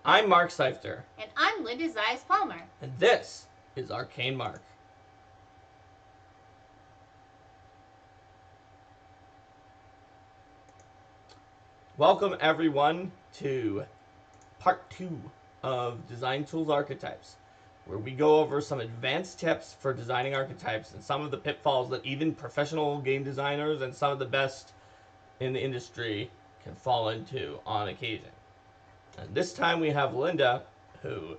I'm Mark Seifter. And I'm Linda Zayas-Palmer. And this is Arcane Mark. Welcome everyone to part 2 of Design Tools Archetypes, where we go over some advanced tips for designing archetypes and some of the pitfalls that even professional game designers and some of the best in the industry can fall into on occasion. And this time we have Linda, who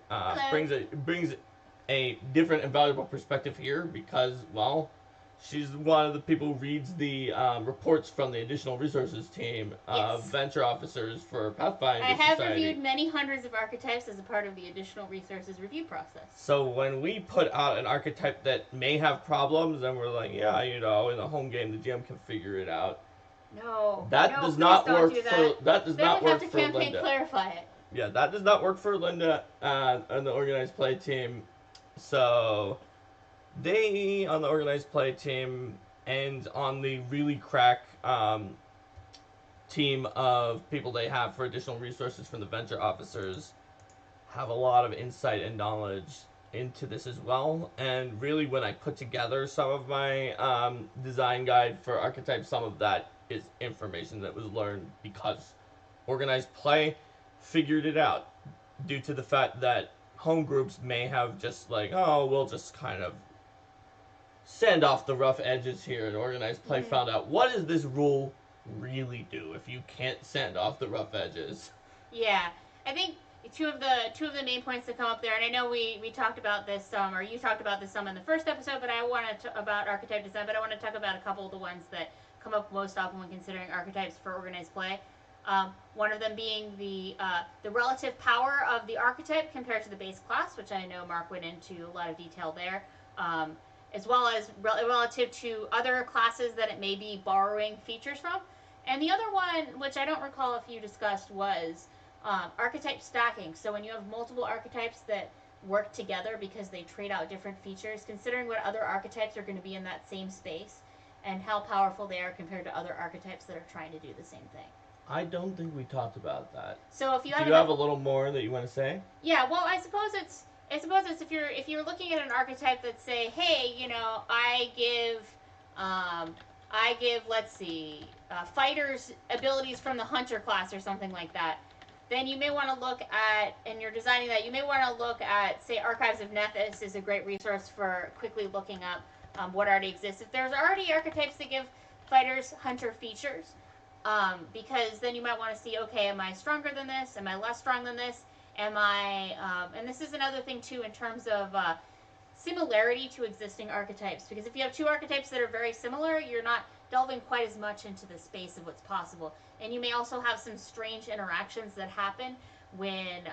brings a different and valuable perspective here because, well, she's one of the people who reads the reports from the Additional Resources team of Venture Officers for Pathfinder I have Society. reviewed many hundreds of archetypes as a part of the Additional Resources review process. So when we put out an archetype that may have problems, and we're like, yeah, you know, in the home game the GM can figure it out. That does not work for Linda. Have to campaign clarify it. Yeah, that does not work for Linda and the organized play team. So they, on the organized play team and on the really crack team of people they have for Additional Resources from the Venture Officers, have a lot of insight and knowledge into this as well. And really, when I put together some of my design guide for archetypes, some of that is information that was learned because organized play figured it out due to the fact that home groups may have just like, oh, we'll just kind of sand off the rough edges here, and organized play found out, what does this rule really do if you can't sand off the rough edges? Yeah, I think two of the main points that come up there, and I know we talked about this some, or you talked about this some in the first episode, but I wanted to about archetype design, but I want to talk about a couple of the ones that come up most often when considering archetypes for organized play. One of them being the relative power of the archetype compared to the base class, which I know Mark went into a lot of detail there, as well as relative to other classes that it may be borrowing features from. And the other one, which I don't recall if you discussed, was archetype stacking. So when you have multiple archetypes that work together because they trade out different features, considering what other archetypes are going to be in that same space and how powerful they are compared to other archetypes that are trying to do the same thing. I don't think we talked about that. So if you have, do you have a little more that you want to say? Yeah, well, I suppose it's if you're looking at an archetype that say, hey, you know, I give let's see, fighters abilities from the hunter class or something like that, then you may want to look at, and you're designing that, you may want to look at, say, Archives of Nethys is a great resource for quickly looking up what already exists. If there's already archetypes that give fighters hunter features, because then you might want to see, okay, am I stronger than this? Am I less strong than this? Am I, and this is another thing too in terms of similarity to existing archetypes, because if you have two archetypes that are very similar, you're not delving quite as much into the space of what's possible. And you may also have some strange interactions that happen when,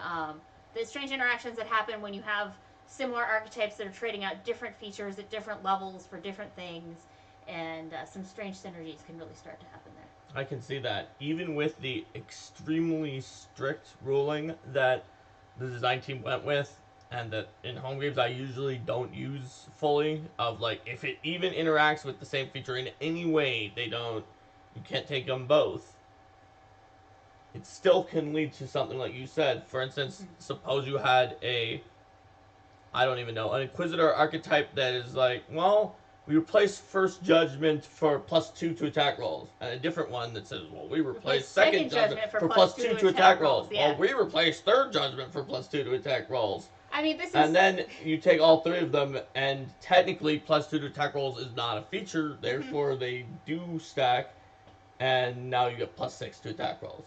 when you have similar archetypes that are trading out different features at different levels for different things, and some strange synergies can really start to happen there. I can see that. Even with the extremely strict ruling that the design team went with, and that in home games I usually don't use fully, of like, if it even interacts with the same feature in any way, you can't take them both. It still can lead to something like you said. For instance, suppose you had an Inquisitor archetype that is like, well, we replace First Judgment for +2 to attack rolls, and a different one that says, well, we replace Second Judgment for +2 to attack rolls. Yeah. Well, we replace Third Judgment for +2 to attack rolls. I mean, this is... And then you take all three of them, and technically +2 to attack rolls is not a feature, therefore they do stack, and now you get +6 to attack rolls.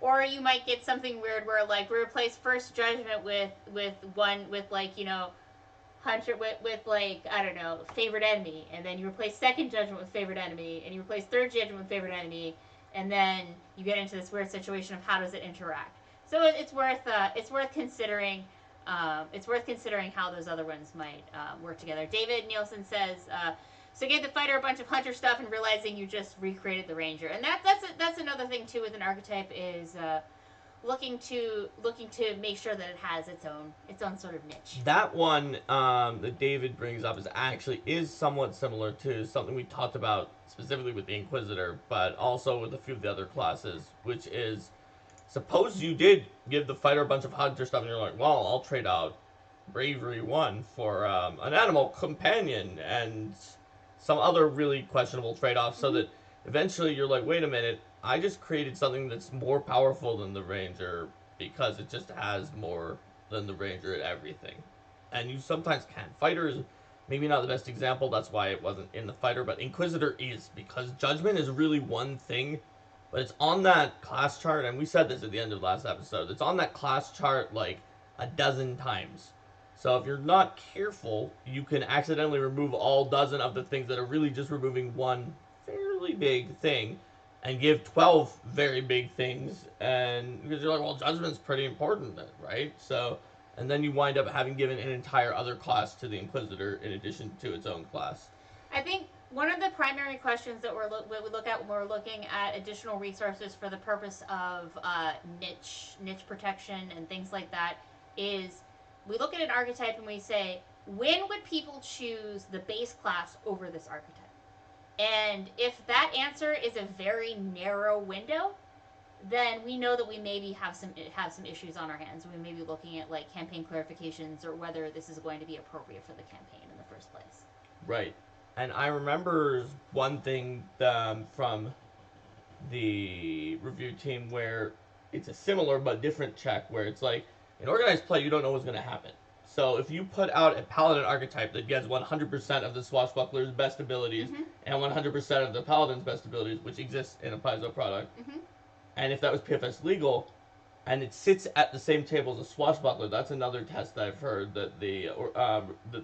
Or you might get something weird where, like, we replace First Judgment with Hunter with like, I don't know, favorite enemy, and then you replace Second Judgment with favorite enemy, and you replace Third Judgment with favorite enemy, and then you get into this weird situation of how does it interact. So it's worth considering. It's worth considering how those other ones might work together. David Nielsen says, so gave the fighter a bunch of hunter stuff and realizing you just recreated the ranger, and that's another thing too with an archetype is. Looking to make sure that it has its own sort of niche. That one that David brings up is somewhat similar to something we talked about specifically with the Inquisitor, but also with a few of the other classes, which is suppose you did give the fighter a bunch of hunter stuff, and you're like, well, I'll trade out bravery 1 for an animal companion and some other really questionable trade-offs, so that eventually you're like, wait a minute, I just created something that's more powerful than the ranger because it just has more than the ranger at everything. And you sometimes can. Fighter is maybe not the best example, that's why it wasn't in the fighter, but Inquisitor is, because judgment is really one thing, but it's on that class chart, and we said this at the end of last episode, it's on that class chart like a dozen times. So if you're not careful, you can accidentally remove all dozen of the things that are really just removing one fairly big thing and give 12 very big things, and because you're like, well, judgment's pretty important, right? So, and then you wind up having given an entire other class to the Inquisitor in addition to its own class. I think one of the primary questions that we look at when we're looking at additional resources for the purpose of niche protection and things like that is we look at an archetype and we say, when would people choose the base class over this archetype? And if that answer is a very narrow window, then we know that we maybe have some issues on our hands. We may be looking at like campaign clarifications or whether this is going to be appropriate for the campaign in the first place. Right. And I remember one thing from the review team where it's a similar but different check, where it's like, in organized play, you don't know what's going to happen. So if you put out a paladin archetype that gets 100% of the swashbuckler's best abilities and 100% of the paladin's best abilities, which exists in a Paizo product, and if that was PFS legal, and it sits at the same table as a swashbuckler, that's another test that I've heard that the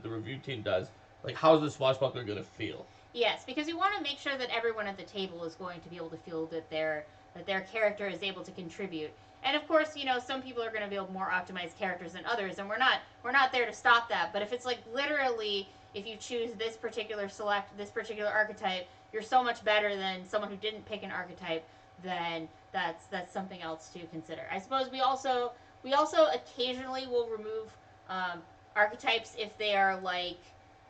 review team does. Like, how's the swashbuckler going to feel? Yes, because you want to make sure that everyone at the table is going to be able to feel that their character is able to contribute. And of course, you know, some people are going to build more optimized characters than others, and we're not there to stop that. But if it's like literally, if you choose this particular archetype, you're so much better than someone who didn't pick an archetype, then that's something else to consider. I suppose we also occasionally will remove archetypes if they are like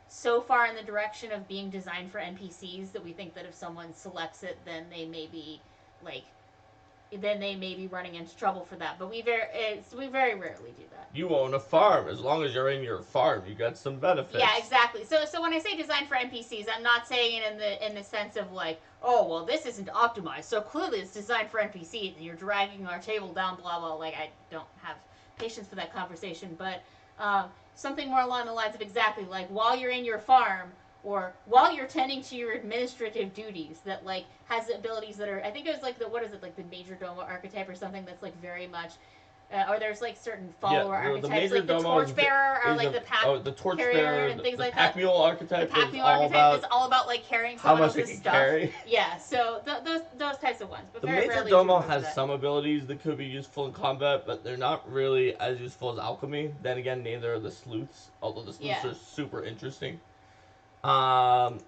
so far in the direction of being designed for NPCs that we think that if someone selects it, then they may be running into trouble for that. But we very rarely do that. You own a farm. As long as you're in your farm, you got some benefits. Yeah, exactly. So when I say designed for NPCs, I'm not saying it in the sense of like, oh, well, this isn't optimized, so clearly it's designed for NPCs, and you're dragging our table down, blah, blah. Like, I don't have patience for that conversation. But something more along the lines of exactly, like, while you're in your farm, or while you're tending to your administrative duties, that like has abilities that are, I think it was like the Major Domo archetype or something that's like very much, or there's like certain follower archetypes, like the Torchbearer or like the Pack Carrier and things like that. The Pack Mule archetype. The Pack Mule archetype is all about like carrying someone else's stuff. Carry. Yeah, so those types of ones. But the very Major Domo has some abilities that could be useful in combat, but they're not really as useful as alchemy. Then again, neither are the sleuths, although the sleuths are super interesting. Alright,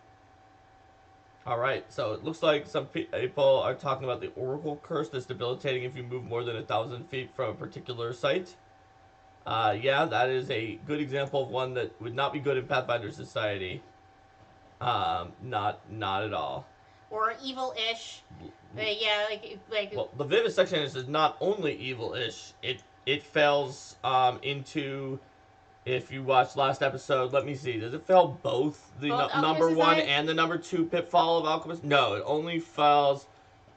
so it looks like some people are talking about the Oracle Curse that's debilitating if you move more than 1,000 feet from a particular site. Yeah, that is a good example of one that would not be good in Pathfinder Society. Not at all. Or evil-ish. Yeah, like. Well, the vivisection is not only evil-ish. It fails into. If you watched last episode, let me see. Does it fail both the number 1 and the number 2 pitfall of Alchemist? No, it only fails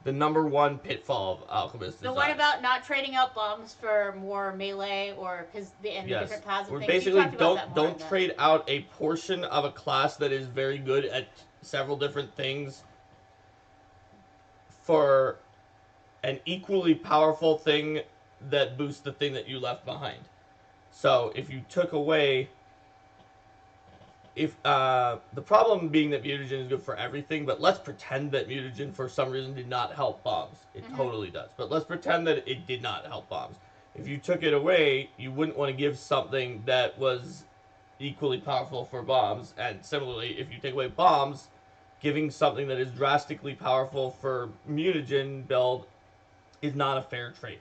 the number 1 pitfall of Alchemist. The one about not trading out bombs for more melee or because the different paths and things. Basically don't trade out a portion of a class that is very good at several different things for an equally powerful thing that boosts the thing that you left behind. So if you took away, the problem being that mutagen is good for everything, but let's pretend that mutagen for some reason did not help bombs. It totally does. But let's pretend that it did not help bombs. If you took it away, you wouldn't want to give something that was equally powerful for bombs. And similarly, if you take away bombs, giving something that is drastically powerful for mutagen build is not a fair trade.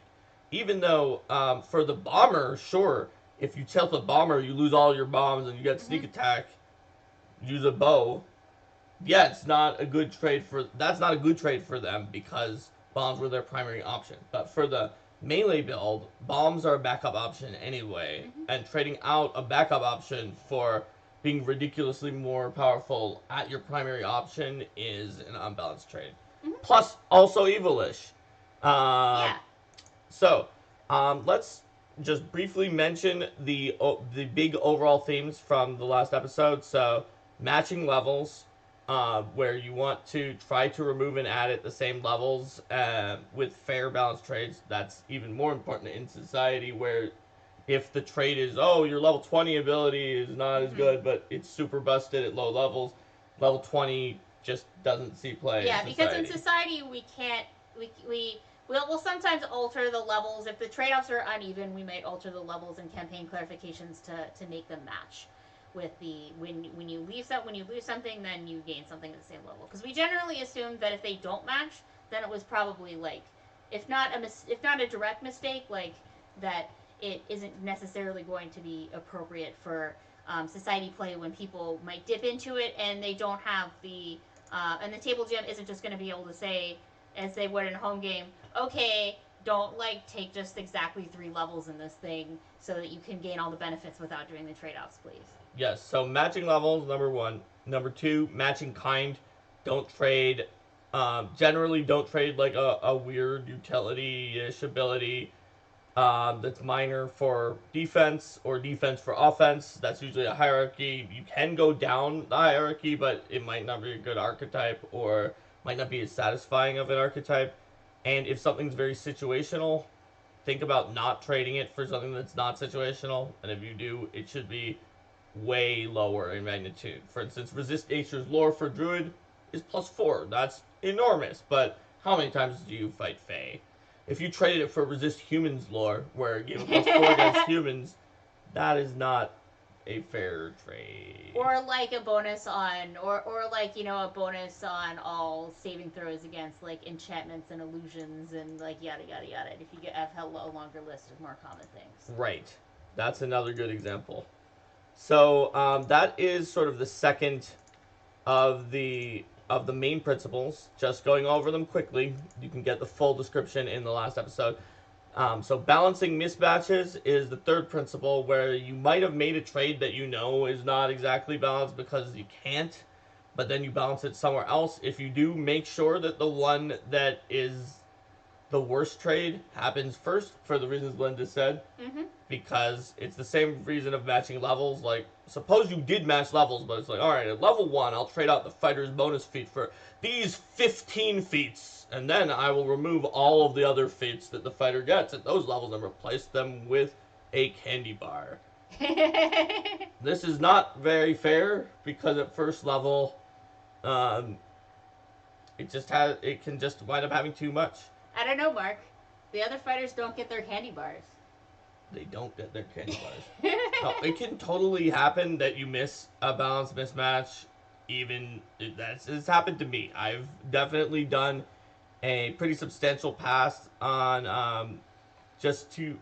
Even though for the bomber, sure, if you tilt the bomber, you lose all your bombs and you get sneak attack, use a bow. Yeah, it's not a good trade for. That's not a good trade for them because bombs were their primary option. But for the melee build, bombs are a backup option anyway, and trading out a backup option for being ridiculously more powerful at your primary option is an unbalanced trade. Plus, also evilish. Yeah. So, let's just briefly mention the big overall themes from the last episode. So, matching levels, where you want to try to remove and add at the same levels with fair balanced trades. That's even more important in society where if the trade is, oh, your level 20 ability is not as good, but it's super busted at low levels, level 20 just doesn't see play. Yeah, because in society we can't, we'll sometimes alter the levels. If the trade-offs are uneven, we might alter the levels in campaign clarifications to make them match with the when you lose something, then you gain something at the same level. Because we generally assume that if they don't match, then it was probably like, if not a direct mistake, like that it isn't necessarily going to be appropriate for society play when people might dip into it and they don't have the and the table gym isn't just going to be able to say, as they would in a home game, okay, don't like take just exactly 3 levels in this thing so that you can gain all the benefits without doing the trade-offs, please. Yes, so matching levels, number 1. Number 2, matching kind. Don't trade, generally don't trade like a weird utility-ish ability that's minor for defense or defense for offense. That's usually a hierarchy. You can go down the hierarchy, but it might not be a good archetype or might not be as satisfying of an archetype. And if something's very situational, think about not trading it for something that's not situational. And if you do, it should be way lower in magnitude. For instance, resist nature's lore for druid is +4. That's enormous, but how many times do you fight Fae? If you traded it for resist humans lore, where it gave a +4 against humans, that is not a fair trade. Or like a bonus on, or like, you know, a bonus on all saving throws against like enchantments and illusions and like yada yada yada. If you have a longer list of more common things. Right, that's another good example. So that is sort of the second of the main principles. Just going over them quickly. You can get the full description in the last episode. So balancing mismatches is the third principle, where you might have made a trade that you know is not exactly balanced because you can't, but then you balance it somewhere else. If you do, make sure that the one that is the worst trade happens first, for the reasons Linda said, because it's the same reason of matching levels. Like, suppose you did match levels, but it's like, all right, at level 1, I'll trade out the fighter's bonus feat for these 15 feats, and then I will remove all of the other feats that the fighter gets at those levels and replace them with a candy bar. This is not very fair, because at first level, it can just wind up having too much. I don't know, Mark. The other fighters don't get their candy bars. They don't get their candy bars. No, it can totally happen that you miss a balance mismatch. It's happened to me. I've definitely done a pretty substantial pass on just to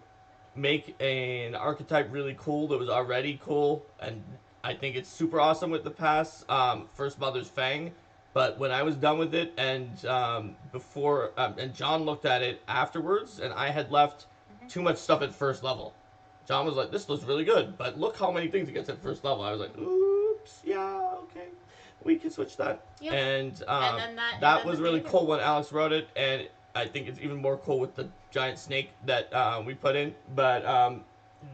make an archetype really cool that was already cool, and I think it's super awesome with the pass. First Mother's Fang. But when I was done with it, and and John looked at it afterwards, and I had left too much stuff at first level. John was like, "This looks really good, but look how many things it gets at first level." I was like, "Oops, yeah, okay, we can switch that." Yep. And that was really cool when Alex wrote it, and I think it's even more cool with the giant snake that we put in. But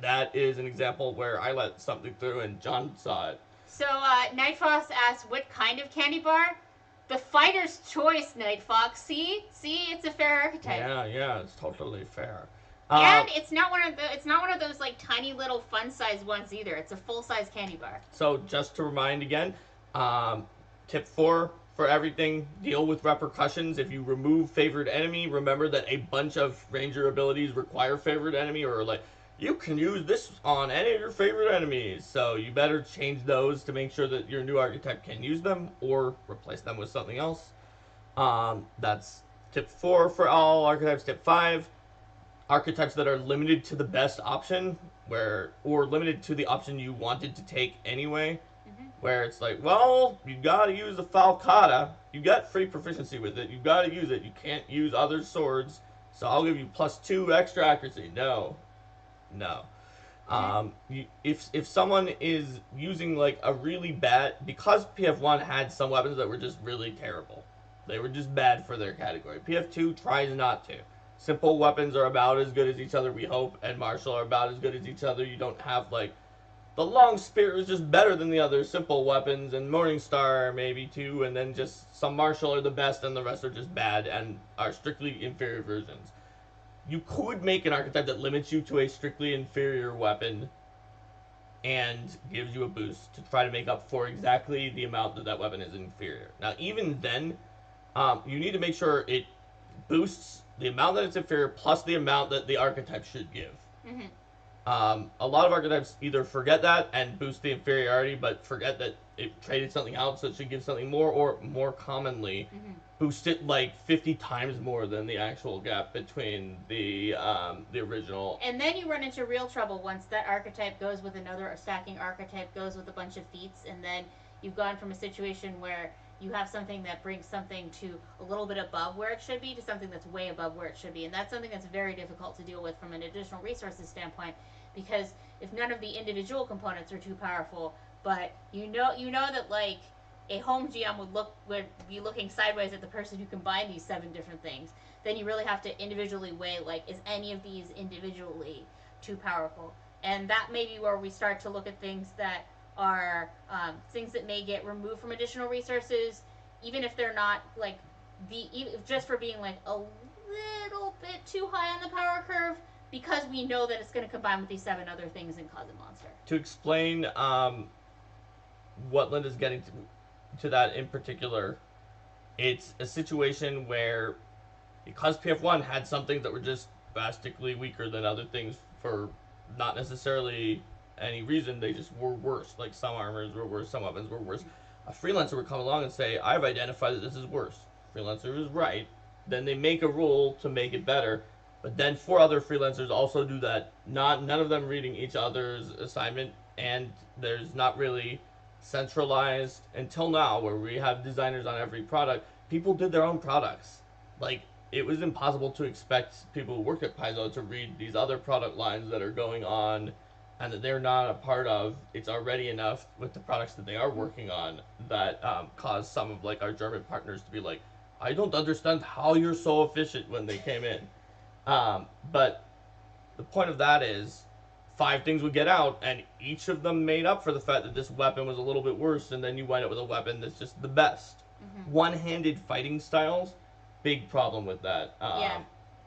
that is an example where I let something through, and John saw it. So Nightfox asked, "What kind of candy bar?" The fighter's choice, Nightfox. See, it's a fair archetype. Yeah, it's totally fair. And it's not one of those like tiny little fun size ones either. It's a full size candy bar. So just to remind again, tip 4 for everything: deal with repercussions. If you remove favored enemy, remember that a bunch of ranger abilities require favored enemy, or like you can use this on any of your favorite enemies. So you better change those to make sure that your new archetype can use them or replace them with something else. That's tip 4 for all archetypes. Tip 5, archetypes that are limited to the best option, or limited to the option you wanted to take anyway. Where it's like, well, you gotta use the Falcata. You got free proficiency with it. You gotta use it. You can't use other swords So I'll give you +2 extra accuracy. No. If someone is using like a really bad, because PF1 had some weapons that were just really terrible, they were just bad for their category. PF2 tries not to. Simple weapons are about as good as each other, we hope, and martial are about as good as each other. You don't have like the long spear is just better than the other simple weapons, and Morningstar maybe too, and then just some martial are the best, and the rest are just bad and are strictly inferior versions. You could make an archetype that limits you to a strictly inferior weapon and gives you a boost to try to make up for exactly the amount that that weapon is inferior. Now, even then, you need to make sure it boosts the amount that it's inferior plus the amount that the archetype should give. Mm-hmm. A lot of archetypes either forget that and boost the inferiority, but forget that it traded something out, so it should give something more, or more commonly, boost it like 50 times more than the actual gap between the original. And then you run into real trouble once that archetype goes with another stacking archetype, goes with a bunch of feats, and then you've gone from a situation where you have something that brings something to a little bit above where it should be to something that's way above where it should be. And that's something that's very difficult to deal with from an additional resources standpoint, because if none of the individual components are too powerful, but you know that like a home GM would be looking sideways at the person who combined these 7 different things, then you really have to individually weigh, like, is any of these individually too powerful? And that may be where we start to look at things that are things that may get removed from additional resources, even if they're not like just for being like a little bit too high on the power curve, because we know that it's going to combine with these 7 other things and cause a monster. To explain what Linda's getting to that in particular, it's a situation where, because PF1 had some things that were just drastically weaker than other things for not necessarily any reason, they just were worse. Like some armors were worse, some weapons were worse. A freelancer would come along and say, I've identified that this is worse. Freelancer is right. Then they make a rule to make it better. But then 4 other freelancers also do that. None of them reading each other's assignment, and there's not really centralized until now where we have designers on every product. People did their own products. Like, it was impossible to expect people who work at Paizo to read these other product lines that are going on and that they're not a part of. It's already enough with the products that they are working on that caused some of like our German partners to be like, I don't understand how you're so efficient when they came in. But the point of that is 5 things would get out, and each of them made up for the fact that this weapon was a little bit worse, and then you wind up with a weapon that's just the best. One-handed fighting styles, big problem with that.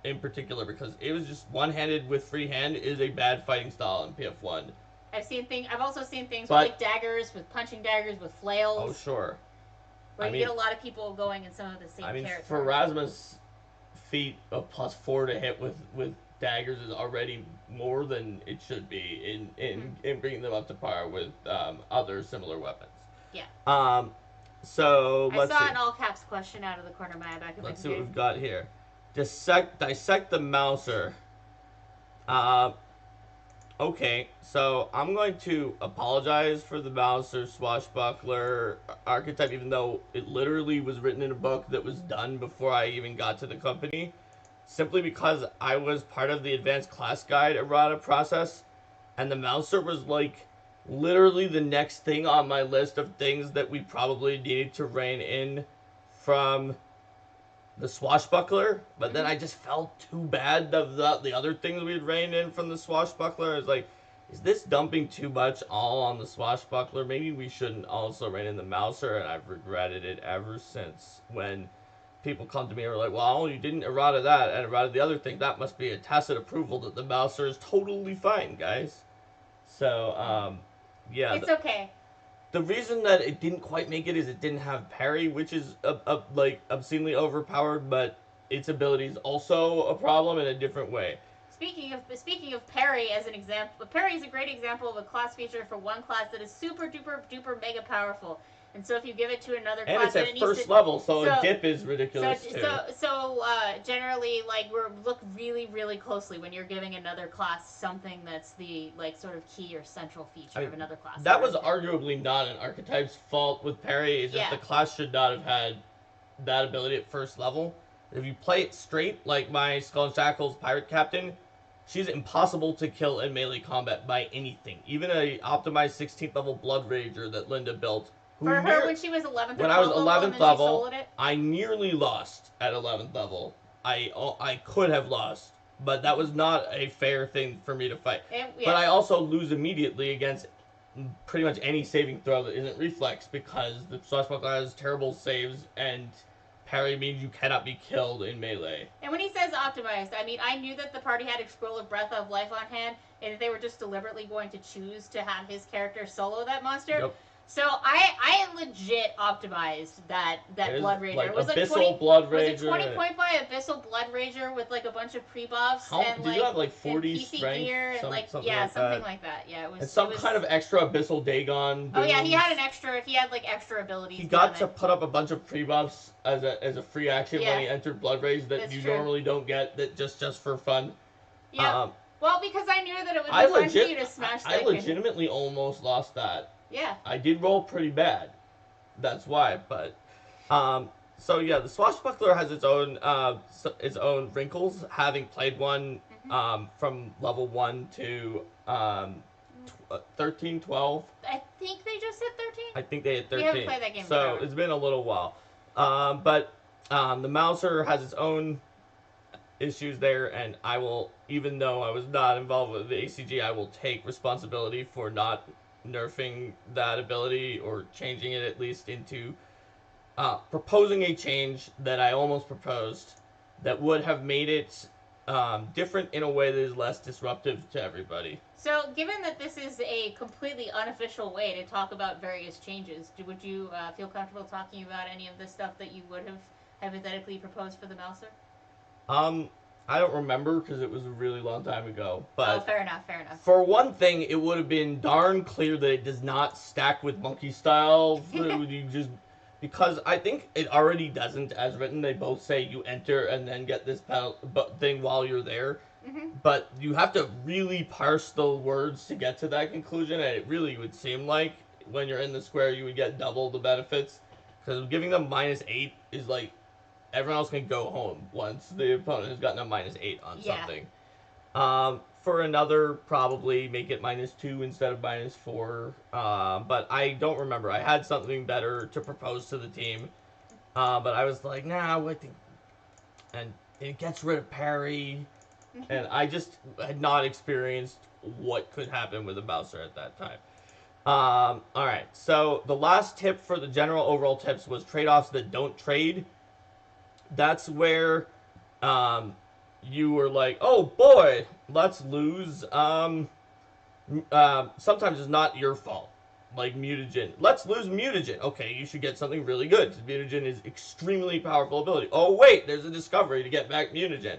In particular, because it was just one-handed with free hand is a bad fighting style in PF1. I've also seen things with like daggers, with punching daggers, with flails. Oh, sure. Where you get a lot of people going in some of the same characters. For Rasmus, feat of +4 to hit with daggers is already more than it should be in bringing them up to par with other similar weapons. Yeah. So let's see. I saw an all caps question out of the corner of my eye back. Let's see what we've got here. Dissect the Mouser. Okay, so I'm going to apologize for the Mouser swashbuckler archetype, even though it literally was written in a book that was done before I even got to the company, simply because I was part of the advanced class guide errata process, and the Mouser was like literally the next thing on my list of things that we probably needed to rein in from the swashbuckler, but then I just felt too bad of the other things we had reined in from the swashbuckler. I was like, is this dumping too much all on the swashbuckler? Maybe we shouldn't also rein in the Mouser, and I've regretted it ever since. When people come to me and are like, well, you didn't errata that and errata the other thing, that must be a tacit approval that the Mouser is totally fine, guys. So, yeah. It's okay. The reason that it didn't quite make it is it didn't have parry, which is like obscenely overpowered, but its ability is also a problem in a different way. Speaking of parry as an example, parry is a great example of a class feature for one class that is super duper duper mega powerful. And so if you give it to another class, and it's at first level, so a dip is ridiculous too. So generally, like, look really really closely when you're giving another class something that's the like sort of key or central feature of another class. That was arguably not an archetype's fault with parry. It's just the class should not have had that ability at first level. If you play it straight, like my Skull and Shackles Pirate Captain, she's impossible to kill in melee combat by anything. Even a optimized 16th level Blood Rager that Linda built. For her, when she was 11th or 12th when I was level, 11th and then level, she soloed it? I nearly lost at 11th level. I could have lost, but that was not a fair thing for me to fight. Yeah. But I also lose immediately against pretty much any saving throw that isn't reflex, because the Swashbuckler has terrible saves, and parry means you cannot be killed in melee. And when he says optimized, I mean, I knew that the party had a scroll of Breath of Life on hand, and that they were just deliberately going to choose to have his character solo that monster. Yep. So I legit optimized that Blood Rager. Like it was Abyssal like 20, Blood Rager. Was it 20 point by Abyssal Blood Rager with like a bunch of pre-buffs and did you have like 40 and PC strength? gear and Something like that. Yeah, it was. And some kind of extra Abyssal Dagon. Oh yeah, he had like extra abilities. He got to put up a bunch of pre-buffs as a free action when he entered Blood Rage that you normally don't get, that just for fun. Yeah. Well, because I knew that it would be fun for you to smash that. I legitimately almost lost that. Yeah. I did roll pretty bad. That's why, but so yeah, the Swashbuckler has its own wrinkles, having played one from level 1 to 13, 12. I think they just hit 13. I think they hit 13. We haven't played that game so it's been a little while. But the Mouser has its own issues there, and I will, even though I was not involved with the ACG, I will take responsibility for not nerfing that ability, or changing it at least into proposing a change that I almost proposed that would have made it different in a way that is less disruptive to everybody. So, given that this is a completely unofficial way to talk about various changes, would you feel comfortable talking about any of the stuff that you would have hypothetically proposed for the Mouser? I don't remember because it was a really long time ago. But fair enough. For one thing, it would have been darn clear that it does not stack with monkey style. Because I think it already doesn't as written. They both say you enter and then get this thing while you're there. Mm-hmm. But you have to really parse the words to get to that conclusion, and it really would seem like when you're in the square you would get double the benefits. Because giving them -8 is like, everyone else can go home once the opponent has gotten a -8 on something. For another, probably make it -2 instead of -4. But I don't remember. I had something better to propose to the team. But I was like, nah, I think... And it gets rid of parry. And I just had not experienced what could happen with a Mouser at that time. Alright, so the last tip for the general overall tips was trade-offs that don't trade. That's where you were like, oh boy, let's lose. Sometimes it's not your fault. Like mutagen. Let's lose mutagen. Okay, you should get something really good, because mutagen is extremely powerful ability. Oh wait, there's a discovery to get back mutagen.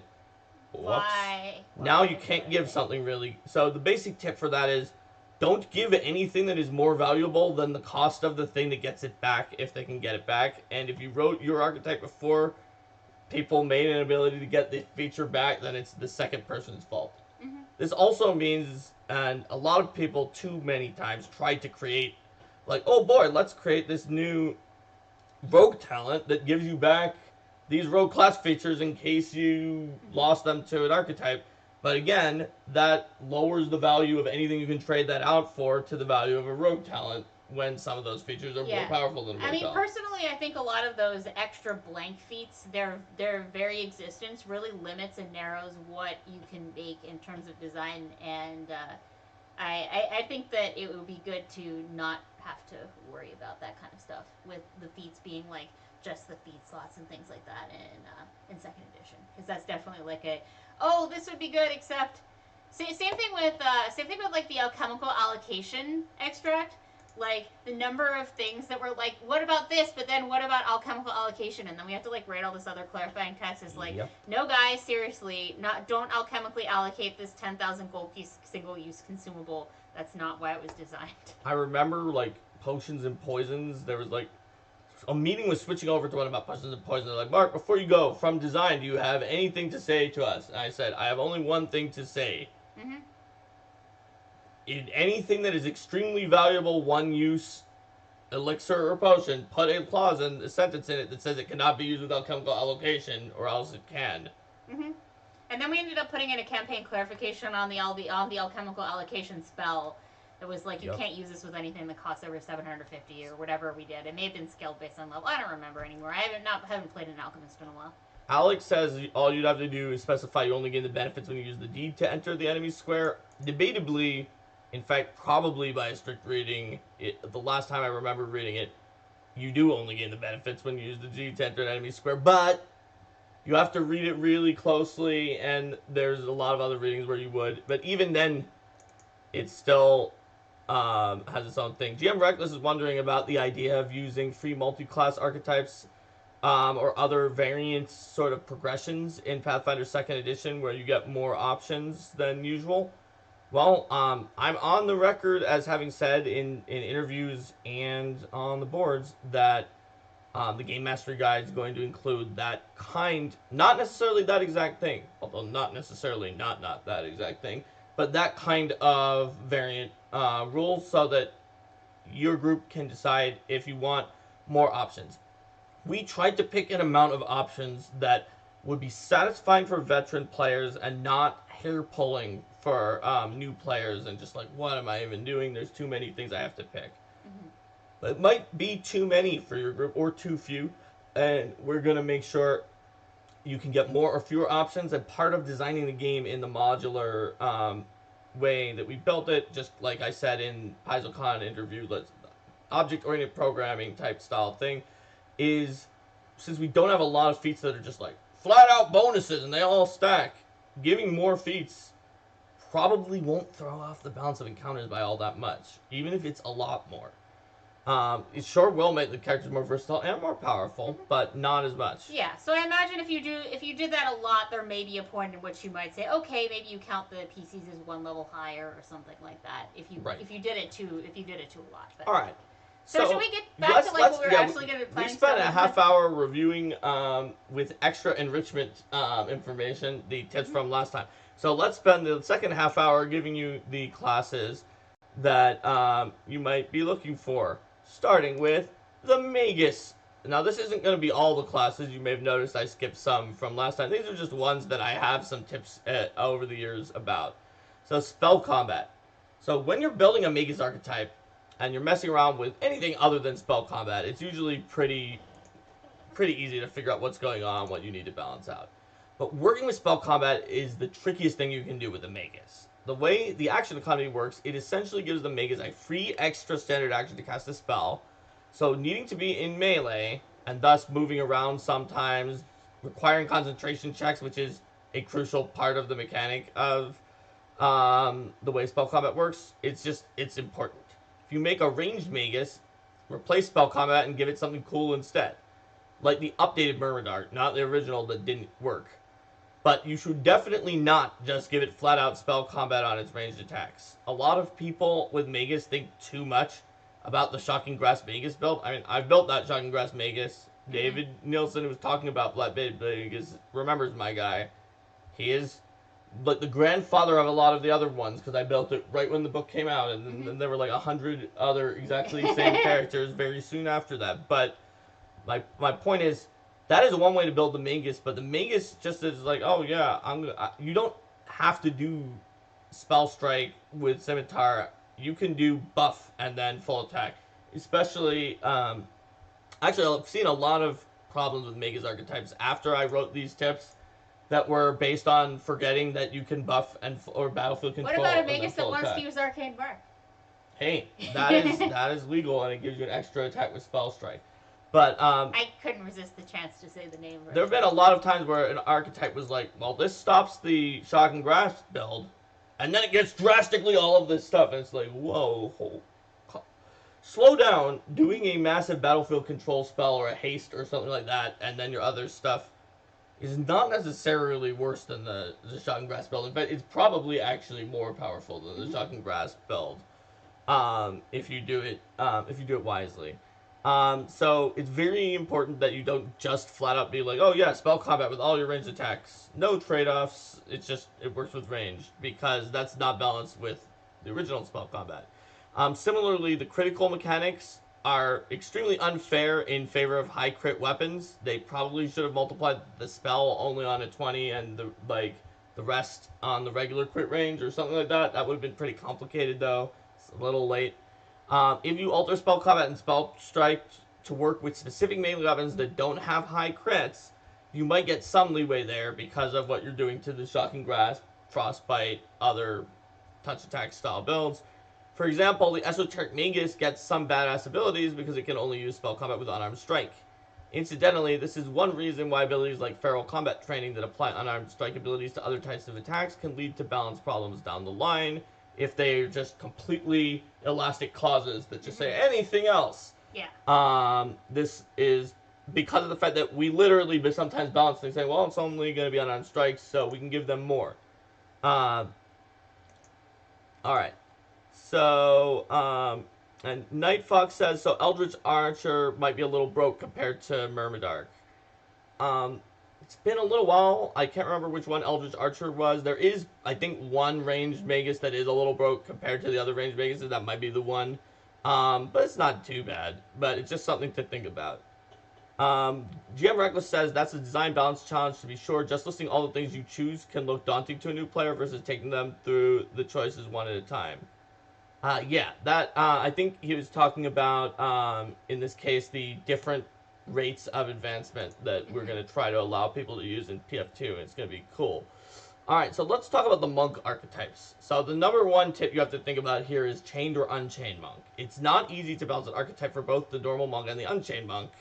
Whoops. Why? Now you can't give something really... So the basic tip for that is, don't give anything that is more valuable than the cost of the thing that gets it back, if they can get it back. And if you wrote your archetype before people made an ability to get the feature back, then it's the second person's fault. Mm-hmm. This also means, and a lot of people too many times try to create, like, oh boy, let's create this new rogue talent that gives you back these rogue class features in case you lost them to an archetype. But again, that lowers the value of anything you can trade that out for to the value of a rogue talent, when some of those features are more powerful than a rogue talent. Personally, I think a lot of those extra blank feats, their very existence really limits and narrows what you can make in terms of design, and I think that it would be good to not have to worry about that kind of stuff, with the feats being like just the feat slots and things like that in second edition, because that's definitely like this would be good, except same thing with like the alchemical allocation extract. Like, the number of things that were like, what about this, but then what about alchemical allocation? And then we have to like write all this other clarifying text. It's like, no guys, seriously, don't alchemically allocate this 10,000 gold piece single-use consumable. That's not why it was designed. I remember, like, potions and poisons. There was like a meeting was switching over to one about potions and poisons. They're like, Mark, before you go, from design, do you have anything to say to us? And I said, I have only one thing to say. In anything that is extremely valuable, one use, elixir or potion, put a clause in a sentence in it that says it cannot be used without chemical allocation, or else it can. Mm-hmm. And then we ended up putting in a campaign clarification on the alchemical allocation spell. It was like you can't use this with anything that costs over 750 or whatever we did. It may have been scaled based on level. I don't remember anymore. I haven't played an alchemist in a while. Alex says all you'd have to do is specify you only gain the benefits when you use the deed to enter the enemy square. Debatably, in fact, probably by a strict reading, the last time I remember reading it, you do only gain the benefits when you use the deed to enter an enemy square, but you have to read it really closely, and there's a lot of other readings where you would. But even then, it still has its own thing. GM Reckless is wondering about the idea of using free multi-class archetypes or other variant sort of progressions in Pathfinder Second Edition where you get more options than usual. Well, I'm on the record as having said in interviews and on the boards that the Game Mastery Guide is going to include that kind, not necessarily that exact thing, although not necessarily not that exact thing, but that kind of variant rules so that your group can decide if you want more options. We tried to pick an amount of options that would be satisfying for veteran players and not hair-pulling for new players and just like, what am I even doing? There's too many things I have to pick. Mm-hmm. But it might be too many for your group or too few, and we're going to make sure you can get more or fewer options. And part of designing the game in the modular way that we built it, just like I said in PaizoCon interview, object-oriented programming type style thing, is since we don't have a lot of feats that are just like flat out bonuses and they all stack, giving more feats probably won't throw off the balance of encounters by all that much, even if it's a lot more. It sure will make the characters more versatile and more powerful, but not as much. Yeah, so I imagine if you did that a lot, there may be a point in which you might say, okay, maybe you count the PCs as one level higher or something like that. If you did it too a lot. But. All right. So should we get back to what we were actually going to be planning? We spent a half hour reviewing with extra enrichment information the tips from last time. So let's spend the second half hour giving you the classes that you might be looking for. Starting with the Magus. Now this isn't going to be all the classes. You may have noticed I skipped some from last time. These are just ones that I have some tips over the years about. So spell combat. So when you're building a Magus archetype, and you're messing around with anything other than spell combat, it's usually pretty easy to figure out what's going on, what you need to balance out. But working with spell combat is the trickiest thing you can do with the Magus. The way the action economy works, it essentially gives the Magus a free extra standard action to cast a spell. So needing to be in melee, and thus moving around sometimes, requiring concentration checks, which is a crucial part of the mechanic of the way spell combat works, it's important. If you make a ranged Magus, replace spell combat and give it something cool instead. Like the updated Myrmidar, not the original that didn't work. But you should definitely not just give it flat out spell combat on its ranged attacks. A lot of people with Magus think too much about the Shocking Grasp Magus build. I mean, I've built that Shocking Grasp Magus. David Nielsen, who was talking about Flatbed Magus, remembers my guy. He is like the grandfather of a lot of the other ones, because I built it right when the book came out, and then there were like 100 other exactly same characters very soon after that. But my point is, that is one way to build the Magus, but the Magus just is like, oh yeah, you don't have to do Spell Strike with Scimitar. You can do buff and then full attack. Especially, actually I've seen a lot of problems with Magus archetypes after I wrote these tips that were based on forgetting that you can buff or battlefield control. What about a Magus that wants to use Arcane Bar? Hey, that is legal, and it gives you an extra attack with Spell Strike. But I couldn't resist the chance to say the name. There have been a lot of times where an archetype was like, well, this stops the Shocking Grasp build, and then it gets drastically all of this stuff, and it's like, whoa, slow down. Doing a massive battlefield control spell or a haste or something like that, and then your other stuff is not necessarily worse than the Shocking Grasp build. In fact, it's probably actually more powerful than the Shocking Grasp build if you do it wisely. So it's very important that you don't just flat out be like, oh yeah, spell combat with all your ranged attacks. No trade-offs. It works with range, because that's not balanced with the original spell combat. Similarly, the critical mechanics are extremely unfair in favor of high crit weapons. They probably should have multiplied the spell only on a 20 and the rest on the regular crit range or something like that. That would have been pretty complicated though. It's a little late. If you alter spell combat and spell strike to work with specific melee weapons that don't have high crits, you might get some leeway there because of what you're doing to the Shocking Grasp, Frostbite, other touch attack style builds. For example, the Esoteric Magus gets some badass abilities because it can only use spell combat with unarmed strike. Incidentally, this is one reason why abilities like Feral Combat Training that apply unarmed strike abilities to other types of attacks can lead to balance problems down the line if they're just completely elastic clauses that just say anything else. Yeah. This is because of the fact that we literally sometimes balance things, saying, well, it's only going to be unarmed strikes, so we can give them more. Alright. So, and Night Fox says, so Eldritch Archer might be a little broke compared to Myrmidark. It's been a little while. I can't remember which one Eldritch Archer was. There is, I think, one ranged Magus that is a little broke compared to the other ranged Maguses. That might be the one. But it's not too bad. But it's just something to think about. GM Reckless says, that's a design balance challenge to be sure. Just listing all the things you choose can look daunting to a new player versus taking them through the choices one at a time. Yeah, that, I think he was talking about, in this case, the different rates of advancement that we're going to try to allow people to use in PF2, and it's going to be cool. Alright, so let's talk about the monk archetypes. So the number one tip you have to think about here is chained or unchained monk. It's not easy to balance an archetype for both the normal monk and the unchained monk.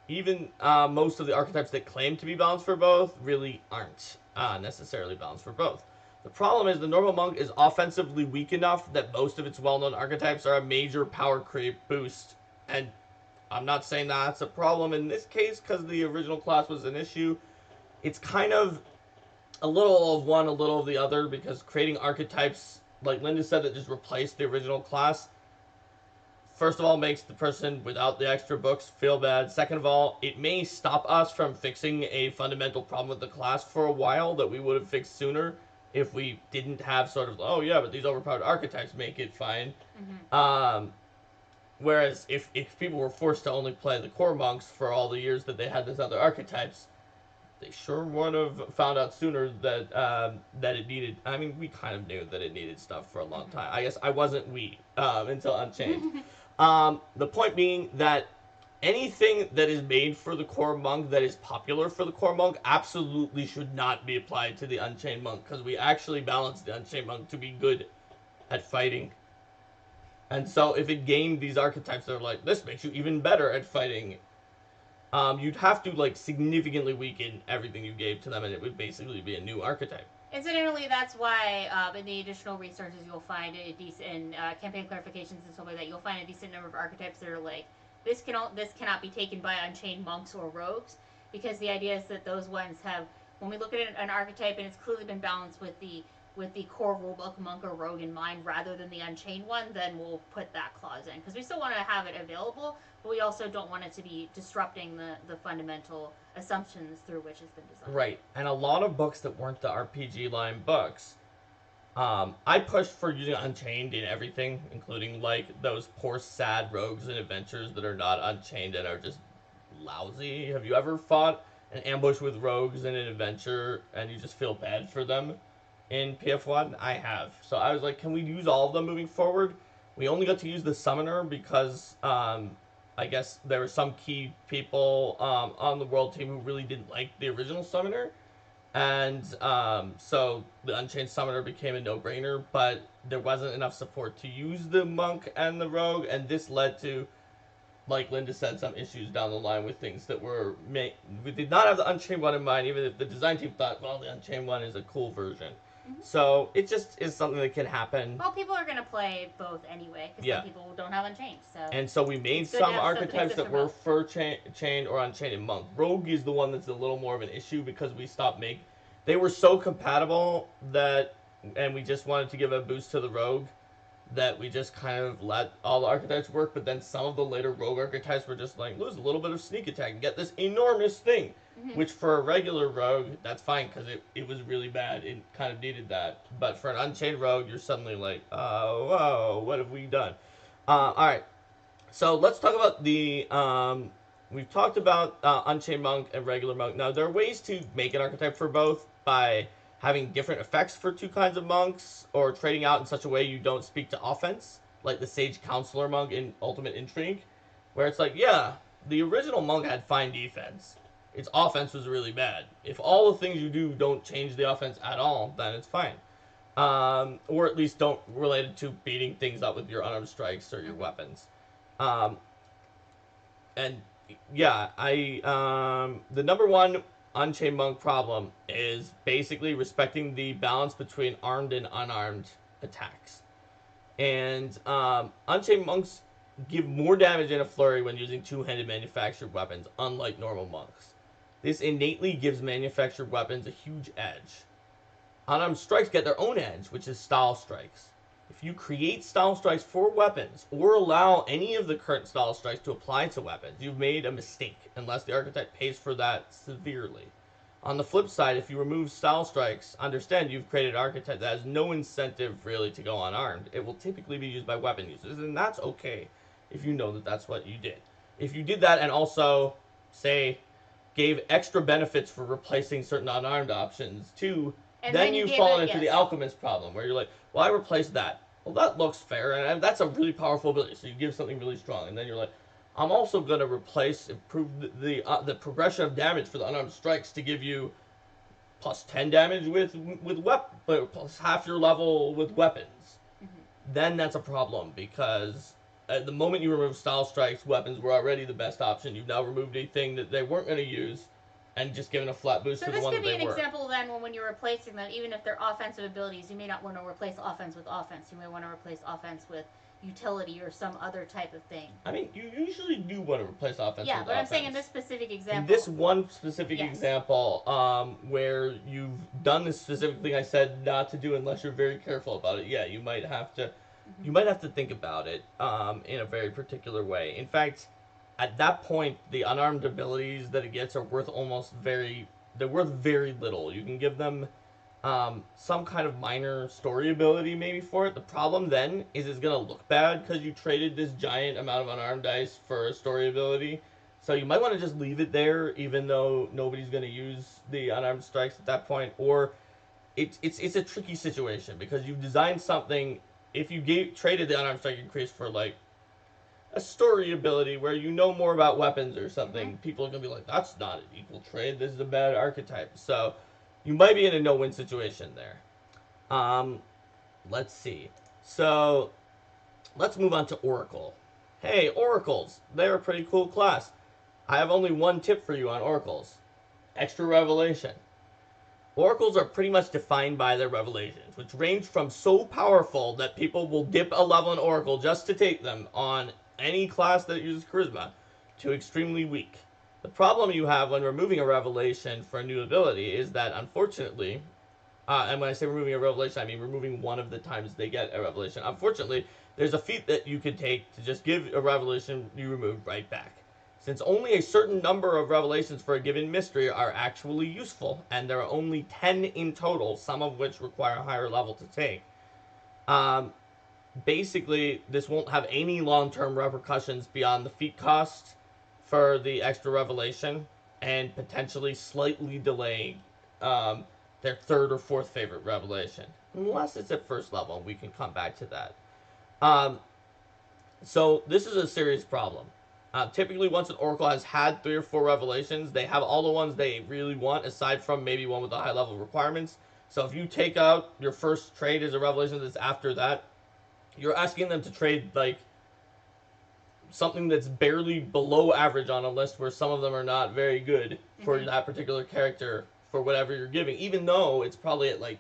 Even most of the archetypes that claim to be balanced for both really aren't necessarily balanced for both. The problem is the normal monk is offensively weak enough that most of its well-known archetypes are a major power creep boost. And I'm not saying that's a problem in this case because the original class was an issue. It's kind of a little of one, a little of the other, because creating archetypes, like Linda said, that just replace the original class, first of all, makes the person without the extra books feel bad. Second of all, it may stop us from fixing a fundamental problem with the class for a while that we would have fixed sooner if we didn't have sort of, oh yeah, but these overpowered archetypes make it fine. Whereas if people were forced to only play the core monks for all the years that they had these other archetypes, they sure would have found out sooner that that it needed. I mean, we kind of knew that it needed stuff for a long time. I guess I wasn't until Unchained. The point being that anything that is made for the core monk that is popular for the core monk absolutely should not be applied to the Unchained monk, because we actually balance the Unchained monk to be good at fighting. And so if it gained these archetypes that are like, this makes you even better at fighting, you'd have to like significantly weaken everything you gave to them, and it would basically be a new archetype. Incidentally, that's why in the additional resources you'll find a decent campaign clarifications and stuff like that. You'll find a decent number of archetypes that are like, this cannot be taken by Unchained monks or rogues, because the idea is that those ones have, when we look at an archetype and it's clearly been balanced with the core rulebook monk or rogue in mind rather than the Unchained one, then we'll put that clause in, because we still want to have it available, but we also don't want it to be disrupting the fundamental assumptions through which it's been designed. Right, and a lot of books that weren't the RPG line books, I pushed for using Unchained in everything, including like those poor sad rogues and adventures that are not Unchained and are just lousy. Have you ever fought an ambush with rogues in an adventure and you just feel bad for them in PF1? I have. So I was like, can we use all of them moving forward? We only got to use the summoner because I guess there were some key people on the world team who really didn't like the original summoner, and so the Unchained Summoner became a no-brainer, but there wasn't enough support to use the monk and the rogue, and this led to, like Linda said, some issues down the line with things that were we did not have the Unchained one in mind, even if the design team thought, well, the Unchained one is a cool version. So it just is something that can happen. Well, people are going to play both anyway, because some people don't have Unchained. So. And so we made some archetypes that were for chained or Unchained in monk. Rogue is the one that's a little more of an issue because we stopped making. They were so compatible that, and we just wanted to give a boost to the rogue, that we just kind of let all the archetypes work. But then some of the later rogue archetypes were just like, lose a little bit of sneak attack and get this enormous thing. Which for a regular rogue, that's fine, because it was really bad. It kind of needed that. But for an Unchained rogue, you're suddenly like, oh, whoa, what have we done? All right. So let's talk about the. We've talked about Unchained Monk and regular Monk. Now, there are ways to make an archetype for both by having different effects for two kinds of monks, or trading out in such a way you don't speak to offense, like the Sage Counselor Monk in Ultimate Intrigue, where it's like, yeah, the original monk had fine defense. Its offense was really bad. If all the things you do don't change the offense at all, then it's fine. Or at least don't relate it to beating things up with your unarmed strikes or your weapons. Um, and yeah, the number one Unchained Monk problem is basically respecting the balance between armed and unarmed attacks. And Unchained Monks give more damage in a flurry when using two-handed manufactured weapons, unlike normal monks. This innately gives manufactured weapons a huge edge. Unarmed strikes get their own edge, which is style strikes. If you create style strikes for weapons, or allow any of the current style strikes to apply to weapons, you've made a mistake, unless the archetype pays for that severely. On the flip side, if you remove style strikes, understand you've created an archetype that has no incentive really to go unarmed. It will typically be used by weapon users, and that's okay if you know that that's what you did. If you did that and also, say, gave extra benefits for replacing certain unarmed options too, And then you you've gave fallen it, into the yes. alchemist problem, where you're like, well, I replaced that. Well, that looks fair, and that's a really powerful ability, so you give something really strong, and then you're like, I'm also going to improve the progression of damage for the unarmed strikes to give you plus 10 damage with plus half your level with weapons. Then that's a problem, because at the moment you remove style strikes, weapons were already the best option. You've now removed a thing that they weren't going to use, and just given a flat boost So to the this one could that be they an were. example then when you're replacing them, even if they're offensive abilities, you may not want to replace offense with offense. You may want to replace offense with utility or some other type of thing. I mean, you usually do want to replace offense Yeah, with but offense. I'm saying in this specific example. In this one specific Yes. example, where you've done this specific thing I said not to do unless you're very careful about it, yeah, you might have to think about it in a very particular way. In fact, at that point, the unarmed abilities that it gets are worth they're worth very little. You can give them some kind of minor story ability maybe for it. The problem then is it's going to look bad because you traded this giant amount of unarmed dice for a story ability. So you might want to just leave it there, even though nobody's going to use the unarmed strikes at that point. Or it's a tricky situation because you've designed something. If you traded the unarmed strike increase for like a story ability where you know more about weapons or something, people are going to be like, that's not an equal trade. This is a bad archetype. So you might be in a no-win situation there. Let's see. So let's move on to Oracle. Hey, Oracles. They're a pretty cool class. I have only one tip for you on Oracles. Extra Revelation. Oracles are pretty much defined by their revelations, which range from so powerful that people will dip a level in Oracle just to take them on any class that uses Charisma, to extremely weak. The problem you have when removing a revelation for a new ability is that, unfortunately, and when I say removing a revelation, I mean removing one of the times they get a revelation. Unfortunately, there's a feat that you could take to just give a revelation you removed right back. Since only a certain number of revelations for a given mystery are actually useful, and there are only 10 in total, some of which require a higher level to take, basically, this won't have any long-term repercussions beyond the feat cost for the extra revelation, and potentially slightly delaying their third or fourth favorite revelation. Unless it's at first level, we can come back to that. So this is a serious problem. Typically, once an Oracle has had 3 or 4 revelations, they have all the ones they really want, aside from maybe one with the high level requirements. So if you take out your first trade as a revelation that's after that, you're asking them to trade like something that's barely below average on a list where some of them are not very good for that particular character for whatever you're giving, even though it's probably at like,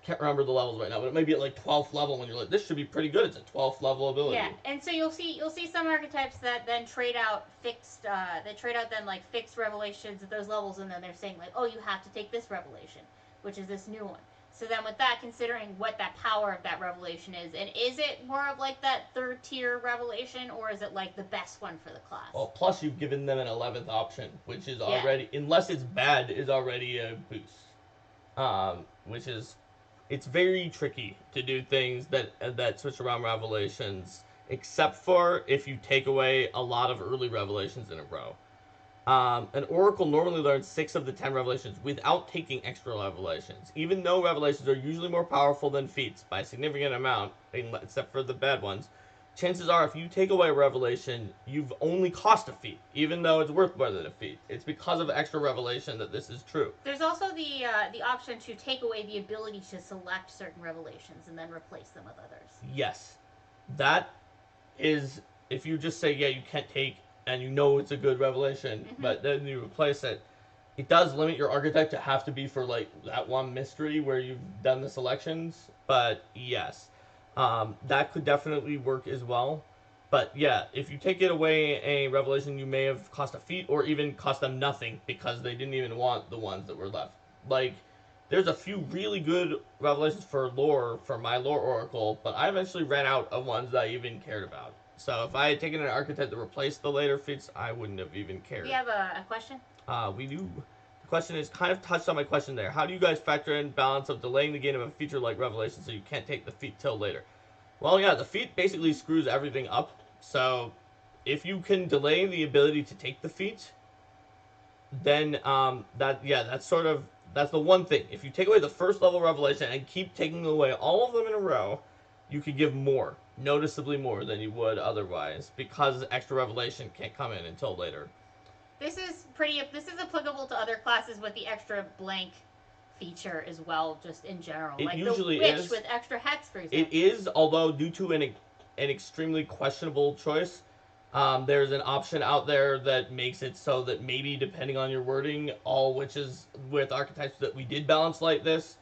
can't remember the levels right now, but it might be at like 12th level when you're like, this should be pretty good. It's a 12th level ability. Yeah, and so you'll see some archetypes that then trade out fixed fixed revelations at those levels, and then they're saying like, oh, you have to take this revelation, which is this new one. So then with that, considering what that power of that revelation is, and is it more of like that third tier revelation, or is it like the best one for the class? Well, plus you've given them an 11th option, which is already, unless it's bad, is already a boost. Which is, it's very tricky to do things that switch around revelations except for if you take away a lot of early revelations in a row. An oracle normally learns 6 of the 10 revelations without taking extra revelations, even though revelations are usually more powerful than feats by a significant amount, except for the bad ones. Chances are, if you take away a revelation, you've only cost a feat, even though it's worth more than a feat. It's because of extra revelation that this is true. There's also the option to take away the ability to select certain revelations and then replace them with others. Yes, that is if you just say, yeah, you can't take, and you know it's a good revelation, but then you replace it. It does limit your archetype to have to be for like that one mystery where you've done the selections. But yes, that could definitely work as well. But yeah, if you take it away a revelation, you may have cost a feat or even cost them nothing because they didn't even want the ones that were left. Like, there's a few really good revelations for lore, for my lore oracle, but I eventually ran out of ones that I even cared about. So if I had taken an archetype that replaced the later feats, I wouldn't have even cared. We have a question? We do. The question is kind of touched on my question there. How do you guys factor in balance of delaying the gain of a feature like Revelation so you can't take the feat till later? Well, yeah, the feat basically screws everything up. So if you can delay the ability to take the feat, then that's the one thing. If you take away the first level revelation and keep taking away all of them in a row, you could give more, noticeably more than you would otherwise, because extra revelation can't come in until later. This is applicable to other classes with the extra blank feature as well, just in general. It like usually the witch is with extra hex, for example. It is, although due to an extremely questionable choice, there's an option out there that makes it so that maybe, depending on your wording, all witches with archetypes that we did balance like this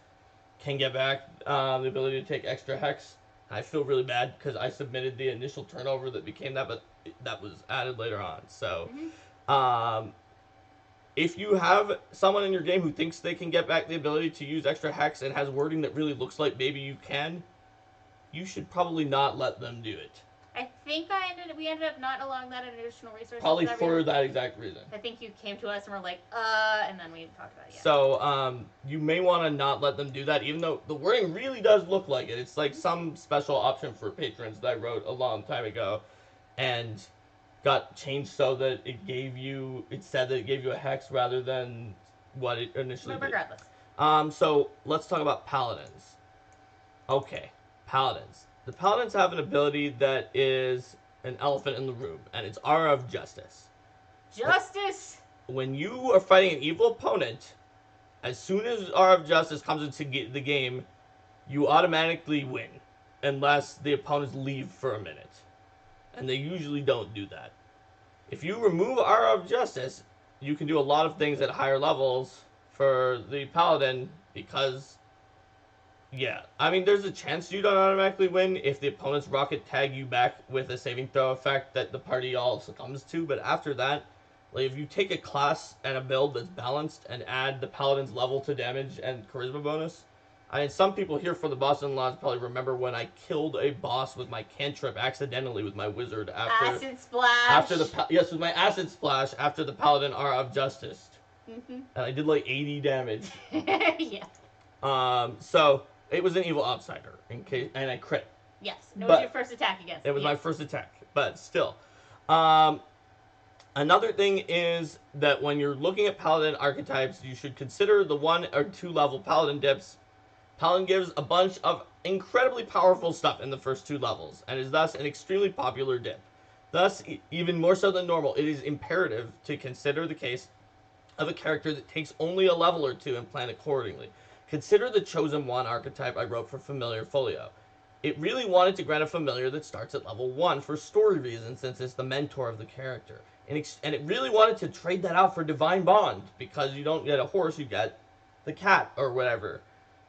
can get back the ability to take extra hex. I feel really bad because I submitted the initial turnover that became that, but that was added later on. So, if you have someone in your game who thinks they can get back the ability to use extra hex and has wording that really looks like maybe you can, you should probably not let them do it. I think we ended up not allowing that additional resource. Probably for that exact reason. I think you came to us and were like, and then we talked about it. Yeah. So, you may want to not let them do that, even though the wording really does look like it. It's like some special option for patrons that I wrote a long time ago, and got changed so that it said that it gave you a hex rather than what it initially did. Regardless. So let's talk about paladins. Okay, paladins. The paladins have an ability that is an elephant in the room, and it's Aura of Justice. Justice! When you are fighting an evil opponent, as soon as Aura of Justice comes into the game, you automatically win, unless the opponents leave for a minute. And they usually don't do that. If you remove Aura of Justice, you can do a lot of things at higher levels for the paladin because, yeah, I mean, there's a chance you don't automatically win if the opponent's rocket tag you back with a saving throw effect that the party all succumbs to, but after that, like, if you take a class and a build that's balanced and add the paladin's level to damage and charisma bonus, I mean, some people here for the Boston Laws probably remember when I killed a boss with my cantrip accidentally with my wizard after acid splash. With my acid splash after the paladin Aura of Justice, and I did like 80 damage. Yeah. So it was an evil outsider and I crit. Yes, it was your first attack against. It was my first attack, but still. Another thing is that when you're looking at paladin archetypes, you should consider the 1 or 2 level paladin dips. Paladin gives a bunch of incredibly powerful stuff in the first 2 levels, and is thus an extremely popular dip. Thus, even more so than normal, it is imperative to consider the case of a character that takes only a level or 2 and plan accordingly. Consider the Chosen One archetype I wrote for Familiar Folio. It really wanted to grant a familiar that starts at level 1 for story reasons, since it's the mentor of the character. And it really wanted to trade that out for Divine Bond, because you don't get a horse, you get the cat or whatever.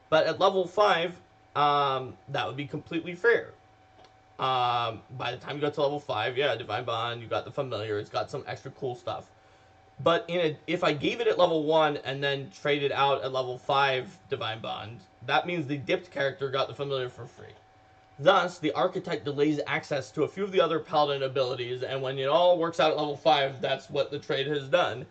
But at level 5, that would be completely fair. By the time you got to level 5, yeah, Divine Bond, you got the familiar, it's got some extra cool stuff. But if I gave it at level 1 and then traded out at level 5 Divine Bond, that means the dipped character got the familiar for free. Thus, the archetype delays access to a few of the other paladin abilities, and when it all works out at level 5, that's what the trade has done.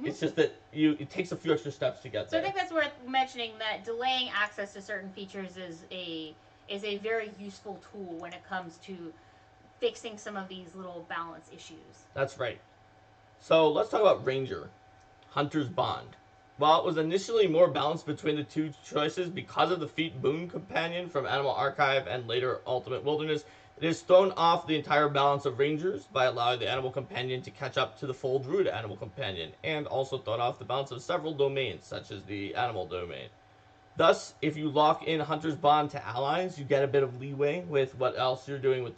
It's just that it takes a few extra steps to get there. So I think that's worth mentioning, that delaying access to certain features is a very useful tool when it comes to fixing some of these little balance issues. That's right. So let's talk about Ranger, Hunter's Bond. While it was initially more balanced between the two choices because of the feat Boon Companion from Animal Archive and later Ultimate Wilderness, it has thrown off the entire balance of Rangers by allowing the Animal Companion to catch up to the full Druid Animal Companion, and also thrown off the balance of several domains, such as the Animal Domain. Thus, if you lock in Hunter's Bond to allies, you get a bit of leeway with what else you're doing with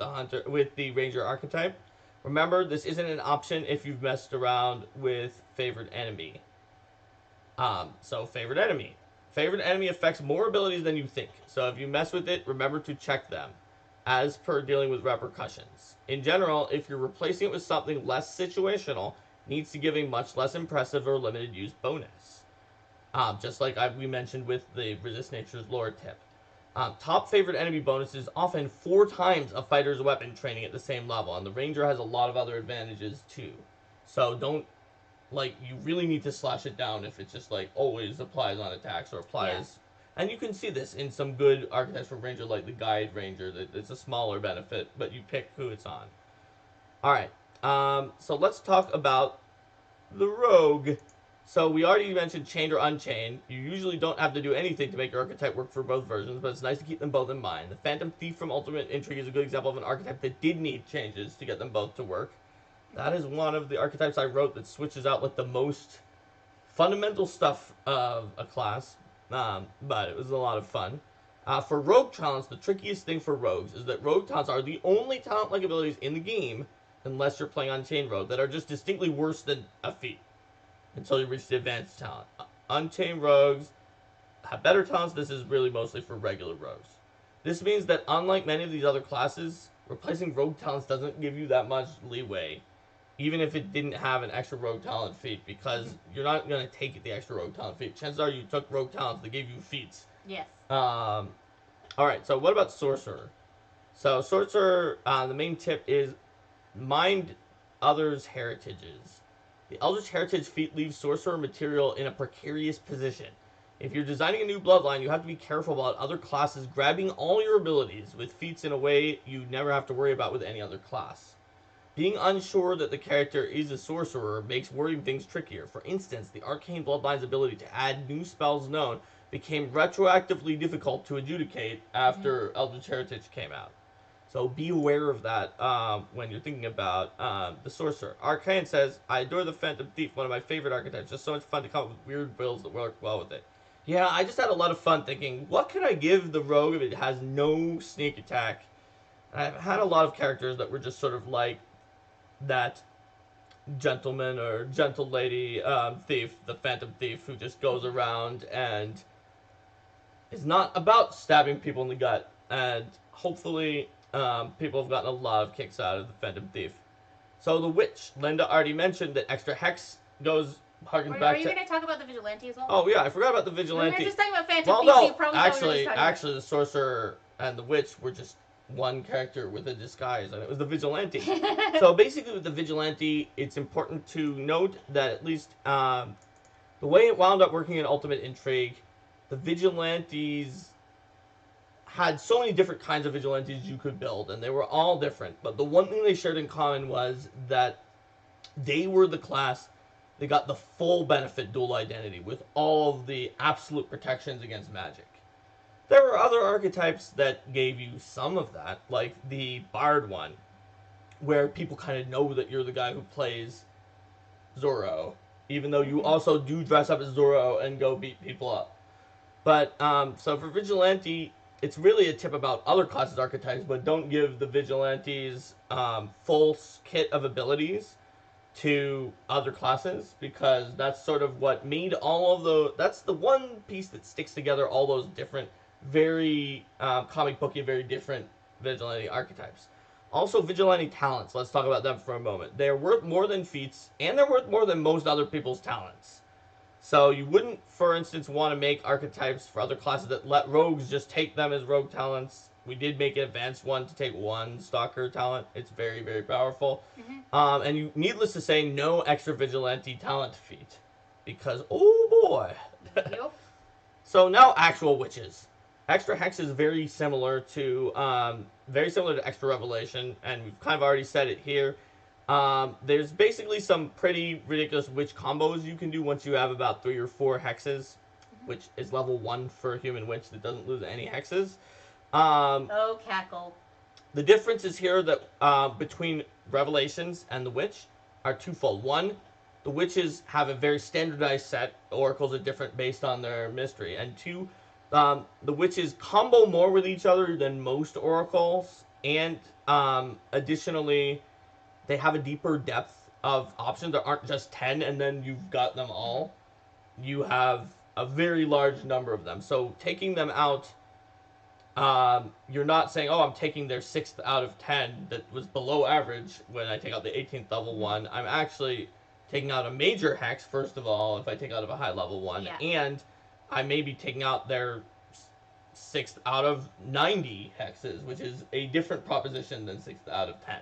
the Ranger archetype. Remember, this isn't an option if you've messed around with Favored Enemy. So Favored Enemy. Favored Enemy affects more abilities than you think. So if you mess with it, remember to check them, as per dealing with repercussions. In general, if you're replacing it with something less situational, it needs to give a much less impressive or limited use bonus. Just like we mentioned with the Resist Nature's Lore tip. Top Favored Enemy bonus is often 4 times a fighter's weapon training at the same level, and the Ranger has a lot of other advantages too. So don't, you really need to slash it down if it's just always applies on attacks or applies. Yeah. And you can see this in some good archetypes for Ranger, like the Guide Ranger, that it's a smaller benefit, but you pick who it's on. Alright, so let's talk about the Rogue. So we already mentioned Chained or Unchained. You usually don't have to do anything to make your archetype work for both versions, but it's nice to keep them both in mind. The Phantom Thief from Ultimate Intrigue is a good example of an archetype that did need changes to get them both to work. That is one of the archetypes I wrote that switches out the most fundamental stuff of a class, but it was a lot of fun. For Rogue talents, the trickiest thing for Rogues is that Rogue talents are the only talent-like abilities in the game, unless you're playing Unchained Rogue, that are just distinctly worse than a feat until you reach the advanced talent. Unchained Rogues have better talents. This is really mostly for regular Rogues. This means that unlike many of these other classes, replacing Rogue talents doesn't give you that much leeway, even if it didn't have an extra Rogue talent feat, because you're not going to take the extra Rogue talent feat. Chances are you took Rogue talents that gave you feats. Yes. Alright, so what about Sorcerer? So Sorcerer, the main tip is mind others' heritages. The Eldritch Heritage feat leaves Sorcerer material in a precarious position. If you're designing a new bloodline, you have to be careful about other classes grabbing all your abilities with feats in a way you never have to worry about with any other class. Being unsure that the character is a sorcerer makes wording things trickier. For instance, the Arcane Bloodline's ability to add new spells known became retroactively difficult to adjudicate after Eldritch Heritage came out. So be aware of that when you're thinking about the Sorcerer. Arcane says, I adore the Phantom Thief, one of my favorite archetypes. Just so much fun to come up with weird builds that work well with it. Yeah, I just had a lot of fun thinking, what can I give the Rogue if it has no sneak attack? And I've had a lot of characters that were just sort of like that gentleman or gentle lady thief, the Phantom Thief, who just goes around and is not about stabbing people in the gut. And hopefully people have gotten a lot of kicks out of the Phantom Thief. So the Witch, Linda already mentioned that extra hex harkens back to... Are you going to talk about the Vigilante as well? Oh yeah, I forgot about the Vigilante. We were just talking about Phantom Thief, so you probably actually the Sorcerer and the Witch were just one character with a disguise, and it was the Vigilante. So basically with the Vigilante, it's important to note that at least the way it wound up working in Ultimate Intrigue, the Vigilantes had so many different kinds of Vigilantes you could build, and they were all different. But the one thing they shared in common was that they were the class that got the full benefit dual identity with all of the absolute protections against magic. There were other archetypes that gave you some of that, like the Bard one, where people kind of know that you're the guy who plays Zorro, even though you also do dress up as Zorro and go beat people up. But, so for Vigilante, it's really a tip about other classes' archetypes, but don't give the Vigilantes full kit of abilities to other classes, because that's sort of what made all of the... That's the one piece that sticks together all those different, very comic booky, very different Vigilante archetypes. Also, Vigilante talents. Let's talk about them for a moment. They're worth more than feats, and they're worth more than most other people's talents. So you wouldn't, for instance, want to make archetypes for other classes that let rogues just take them as rogue talents. We did make an advanced one to take one Stalker talent. It's very, very powerful. And you, needless to say, no extra Vigilante talent feat. Because, oh boy. Yep. So now actual witches. Extra Hex is very similar to Extra Revelation, and we've kind of already said it here. There's basically some pretty ridiculous witch combos you can do once you have about 3 or 4 hexes, which is level 1 for a human witch that doesn't lose any hexes. Oh, cackle. The differences here that between Revelations and the witch are twofold. One, the witches have a very standardized set. Oracles are different based on their mystery. And two, the witches combo more with each other than most oracles. And additionally, they have a deeper depth of options. There aren't just 10 and then you've got them all. You have a very large number of them. So taking them out, you're not saying, oh, I'm taking their 6th out of 10 that was below average when I take out the 18th level one. I'm actually taking out a major hex, first of all, if I take out of a high level one. Yeah. And I may be taking out their 6th out of 90 hexes, which is a different proposition than 6th out of 10.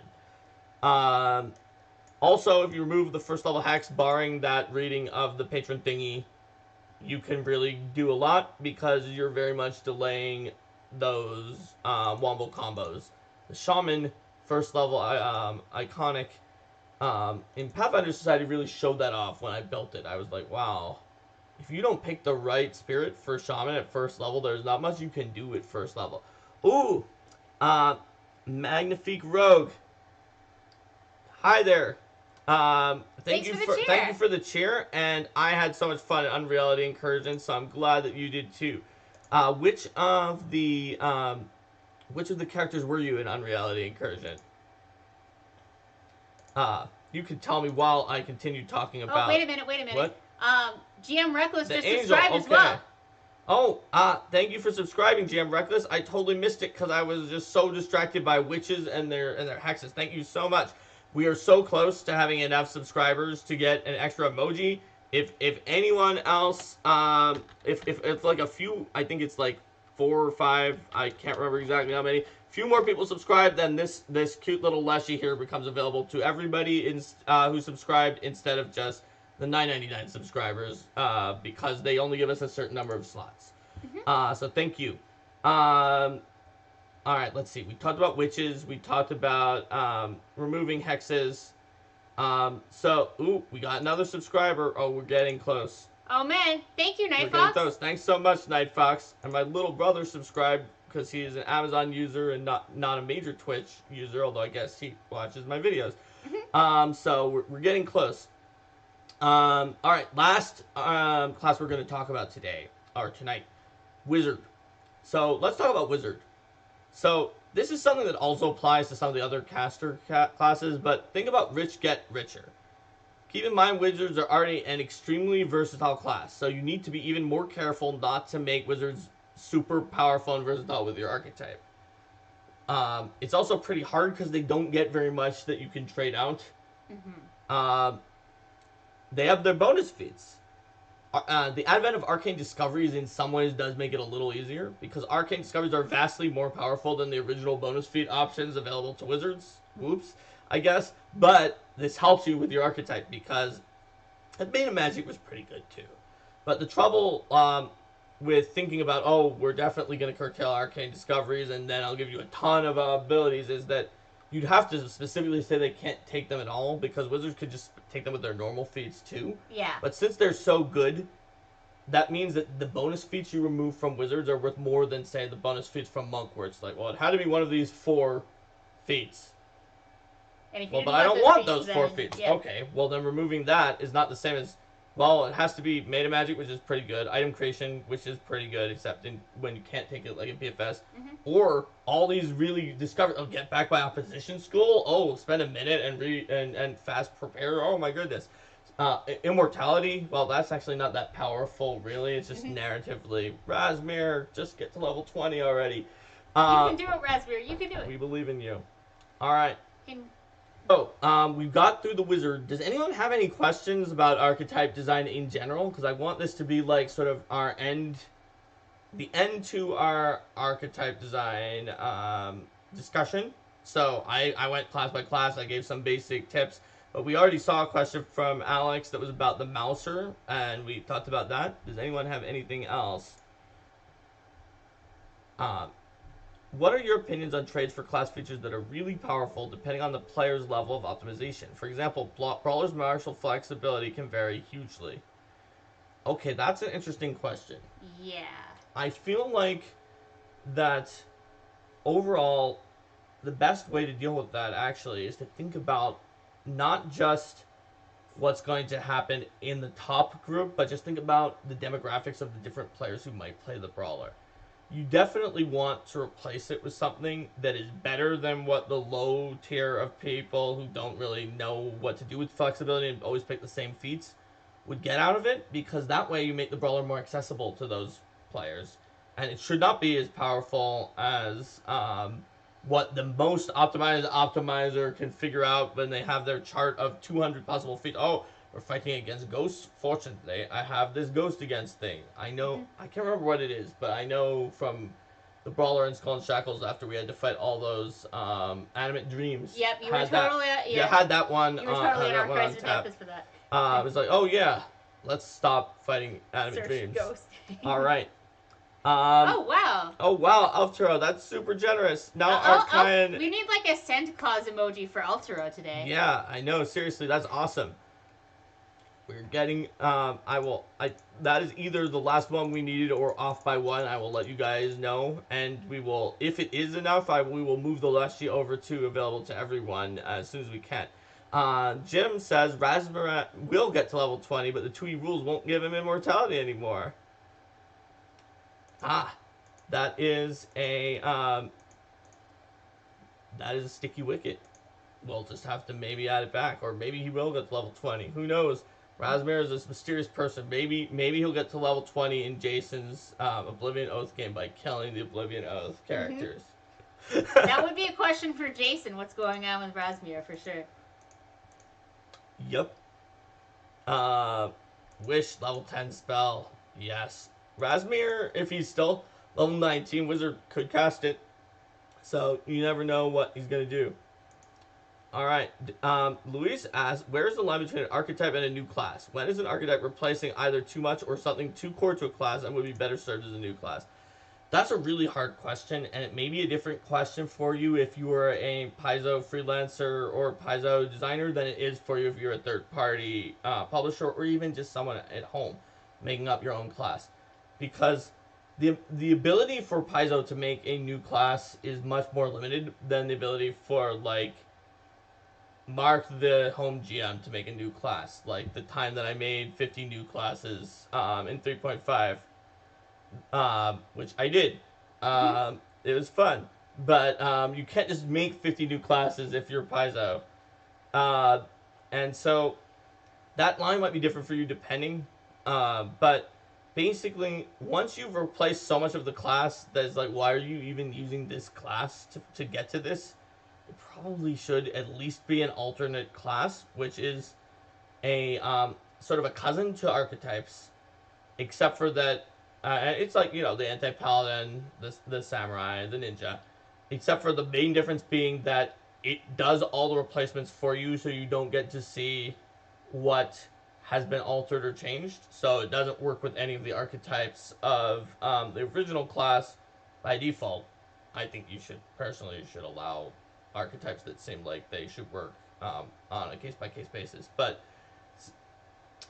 Also, if you remove the first level hex, barring that reading of the patron thingy, you can really do a lot because you're very much delaying those wombo combos. The shaman first level iconic in Pathfinder Society really showed that off when I built it. I was like, wow, if you don't pick the right spirit for shaman at first level, there's not much you can do at first level. Ooh, Magnifique Rogue. Hi there. Thank you for the cheer, and I had so much fun at Unreality Incursion, so I'm glad that you did too. Which of the characters were you in Unreality Incursion? You could tell me while I continue talking about. Oh, wait a minute. What? GM Reckless the just Angel, subscribed as well. Oh, thank you for subscribing, GM Reckless. I totally missed it because I was just so distracted by witches and their hexes. Thank you so much. We are so close to having enough subscribers to get an extra emoji. If anyone else, if it's like a few, I think it's like 4 or 5, I can't remember exactly how many. Few more people subscribe, then this cute little Leshy here becomes available to everybody who subscribed instead of just the 9.99 subscribers, because they only give us a certain number of slots. So thank you. All right, let's see. We talked about witches. We talked about removing hexes. We got another subscriber. Oh, we're getting close. Oh, man. Thank you, Night We're Fox. getting close. Thanks so much, Night Fox. And my little brother subscribed because he is an Amazon user and not a major Twitch user, although I guess he watches my videos. So we're getting close. All right, last class we're going to talk about tonight, Wizard. So let's talk about Wizard. So this is something that also applies to some of the other caster classes, but think about rich get richer. Keep in mind, wizards are already an extremely versatile class, so you need to be even more careful not to make wizards super powerful and versatile with your archetype. It's also pretty hard because they don't get very much that you can trade out. They have their bonus feats. The advent of arcane discoveries in some ways does make it a little easier, because arcane discoveries are vastly more powerful than the original bonus feat options available to wizards. Whoops, I guess. But this helps you with your archetype, because Meta Magic was pretty good too. But the trouble with thinking about, oh, we're definitely going to curtail arcane discoveries and then I'll give you a ton of abilities, is that you'd have to specifically say they can't take them at all, because wizards could just take them with their normal feats too. Yeah. But since they're so good, that means that the bonus feats you remove from wizards are worth more than, say, the bonus feats from monk, where it's like, well, it had to be one of these 4 feats. And if you well, but I don't want those 4 feats. Yeah. Okay, well then removing that is not the same as, well, it has to be Meta Magic, which is pretty good, item creation, which is pretty good, except when you can't take it like in PFS, or all these really get back by opposition school. Oh, spend a minute and fast prepare. Oh my goodness. Immortality. Well, that's actually not that powerful, really. It's just narratively. Razmir, just get to level 20 already. You can do it, Razmir. You can do it. We believe in you. All right. So, we've got through the wizard. Does anyone have any questions about archetype design in general? Because I want this to be like sort of the end to our archetype design discussion. So I went class by class. I gave some basic tips. But we already saw a question from Alex that was about the Mouser, and we talked about that. Does anyone have anything else? Um, what are your opinions on trades for class features that are really powerful depending on the player's level of optimization? For example, Brawler's martial flexibility can vary hugely. Okay, that's an interesting question. Yeah. I feel like that overall, the best way to deal with that actually is to think about not just what's going to happen in the top group, but just think about the demographics of the different players who might play the Brawler. You definitely want to replace it with something that is better than what the low tier of people who don't really know what to do with flexibility and always pick the same feats would get out of it, because that way you make the Brawler more accessible to those players. And it should not be as powerful as what the most optimized optimizer can figure out when they have their chart of 200 possible feats. Oh, we're fighting against ghosts. Fortunately, I have this ghost against thing. I know, I can't remember what it is, but I know from the Brawler and Skull and Shackles after we had to fight all those animate dreams. Yep, you were totally. Yeah, had that one. You were totally on Archetypes tap. for that. I was like, oh yeah, let's stop fighting animate dreams. Ghost. All right. Oh wow. Oh wow, Altero, that's super generous. Now Archon. We need like a Santa Claus emoji for Altero today. Yeah, I know. Seriously, that's awesome. We're getting. That is either the last one we needed or off by one. I will let you guys know, and we will, if it is enough, we will move the Leshy over to available to everyone as soon as we can. Jim says Raspberry will get to level 20, but the 2E rules won't give him immortality anymore. That is a sticky wicket. We'll just have to maybe add it back, or maybe he will get to level 20. Who knows? Razmir is this mysterious person. Maybe he'll get to level 20 in Jason's Oblivion Oath game by killing the Oblivion Oath characters. Mm-hmm. That would be a question for Jason. What's going on with Razmir for sure? Yep. Wish level 10 spell. Yes. Razmir, if he's still level 19, Wizard could cast it. So you never know what he's going to do. Alright. Luis asks, where's the line between an archetype and a new class? When is an archetype replacing either too much or something too core to a class and would be better served as a new class? That's a really hard question, and it may be a different question for you if you are a Paizo freelancer or Paizo designer than it is for you if you're a third-party publisher or even just someone at home making up your own class. Because the ability for Paizo to make a new class is much more limited than the ability for, like, Mark the home GM to make a new class. Like the time that I made 50 new classes in 3.5, which I did. It was fun. But you can't just make 50 new classes if you're Paizo. And so that line might be different for you depending. But basically, once you've replaced so much of the class that is like, why are you even using this class to get to this? It probably should at least be an alternate class, which is a sort of a cousin to archetypes, except for that it's like, you know, the anti-paladin, the samurai, the ninja, except for the main difference being that it does all the replacements for you, so you don't get to see what has been altered or changed. So it doesn't work with any of the archetypes of the original class by default. I think you should allow archetypes that seem like they should work on a case-by-case basis, but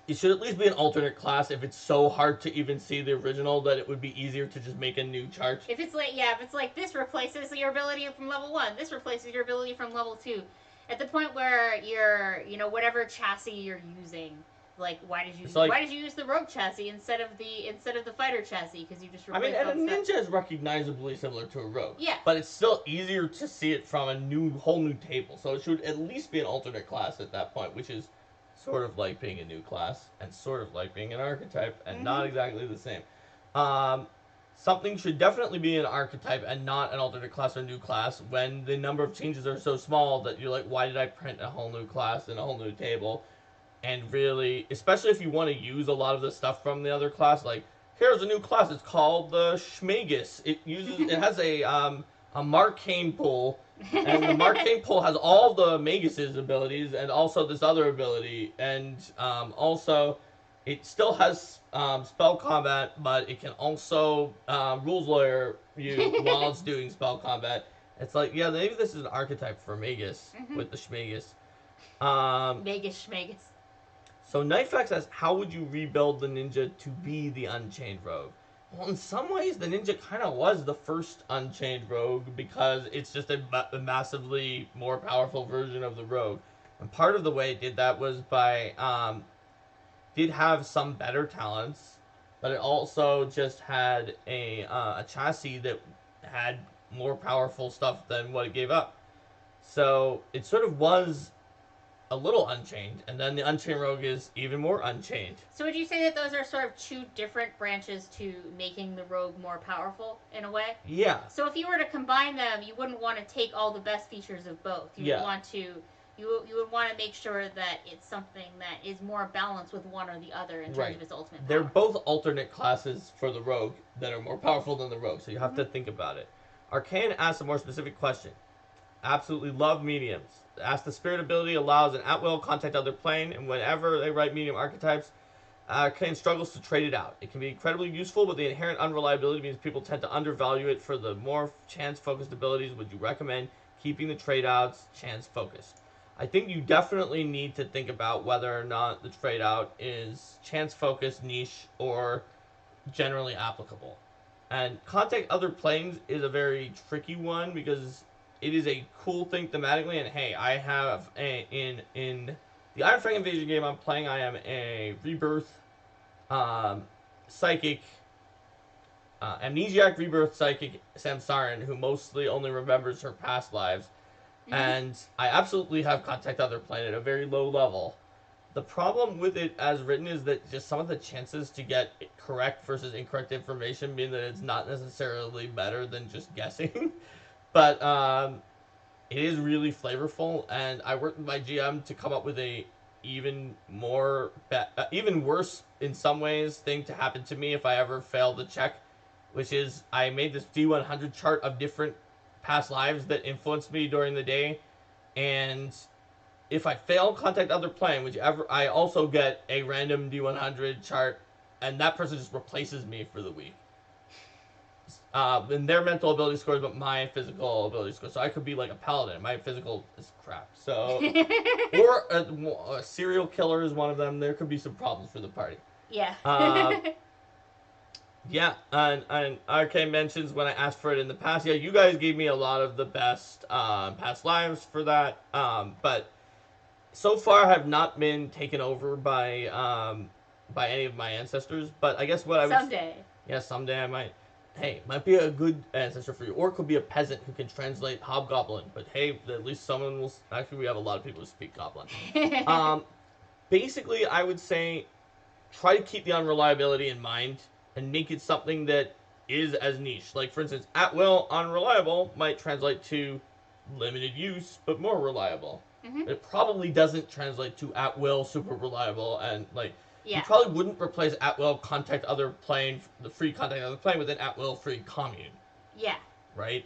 it should at least be an alternate class if it's so hard to even see the original that it would be easier to just make a new chart. If it's like this replaces your ability from level 1, this replaces your ability from level 2, at the point where you're, you know, whatever chassis you're using, like why did you use the rogue chassis instead of the fighter chassis? Because you just replaced. I mean, and a ninja is recognizably similar to a rogue. Yeah. But it's still easier to see it from a whole new table. So it should at least be an alternate class at that point, which is sort of like being a new class and sort of like being an archetype and not exactly the same. Something should definitely be an archetype and not an alternate class or new class when the number of changes are so small that you're like, why did I print a whole new class and a whole new table? And really, especially if you want to use a lot of the stuff from the other class, like, here's a new class, it's called the Schmagus. It has a Marcane pool, and the Marcane pool has all the Magus' abilities, and also this other ability, and also, it still has spell combat, but it can also, Rules Lawyer, you while it's doing spell combat. It's like, yeah, maybe this is an archetype for Magus with the Schmagus. Magus Schmagus. So Nightfox asks, how would you rebuild the ninja to be the Unchained Rogue? Well, in some ways, the ninja kind of was the first Unchained Rogue because it's just a massively more powerful version of the Rogue. And part of the way it did that was by, did have some better talents, but it also just had a chassis that had more powerful stuff than what it gave up. So it sort of was a little unchained, and then the Unchained Rogue is even more unchained. So would you say that those are sort of two different branches to making the rogue more powerful, in a way? Yeah. So if you were to combine them, you wouldn't want to take all the best features of both. You would want to... You would want to make sure that it's something that is more balanced with one or the other in terms of its ultimate power. They're both alternate classes for the Rogue that are more powerful than the Rogue, so you have to think about it. Arcane asks a more specific question. Absolutely love mediums. Ask the spirit ability allows an at-will contact other plane, and whenever they write medium archetypes, Arcane struggles to trade it out. It can be incredibly useful, but the inherent unreliability means people tend to undervalue it for the more chance-focused abilities. Would you recommend keeping the trade-outs chance-focused? I think you definitely need to think about whether or not the trade-out is chance-focused, niche, or generally applicable. And contact other planes is a very tricky one because it is a cool thing thematically, and hey, I have in the Iron Fang Invasion game I'm playing, I am a rebirth psychic, amnesiac rebirth psychic Samsaran who mostly only remembers her past lives. And I absolutely have contact other plane at a very low level. The problem with it as written is that just some of the chances to get correct versus incorrect information mean that it's not necessarily better than just guessing. But it is really flavorful, and I worked with my GM to come up with a even worse in some ways thing to happen to me if I ever fail the check, which is I made this D100 chart of different past lives that influenced me during the day, and if I fail contact other plane, whichever, I also get a random D100 chart, and that person just replaces me for the week. And their mental ability scores, but my physical ability scores. So I could be like a paladin. My physical is crap. So, or a serial killer is one of them. There could be some problems for the party. Yeah. Yeah, and RK mentions when I asked for it in the past, yeah, you guys gave me a lot of the best past lives for that, but so far I have not been taken over by any of my ancestors, but I guess what I would... Someday. Yeah, someday I might... Hey, might be a good ancestor for you, or it could be a peasant who can translate Hobgoblin, but hey, at least someone will... Actually, we have a lot of people who speak Goblin. Basically, I would say try to keep the unreliability in mind, and make it something that is as niche. Like, for instance, at will, unreliable might translate to limited use, but more reliable. It probably doesn't translate to at will, super reliable, and, like, you probably wouldn't replace at will contact other plane, the free contact other plane, with an at will free commune. Yeah. Right?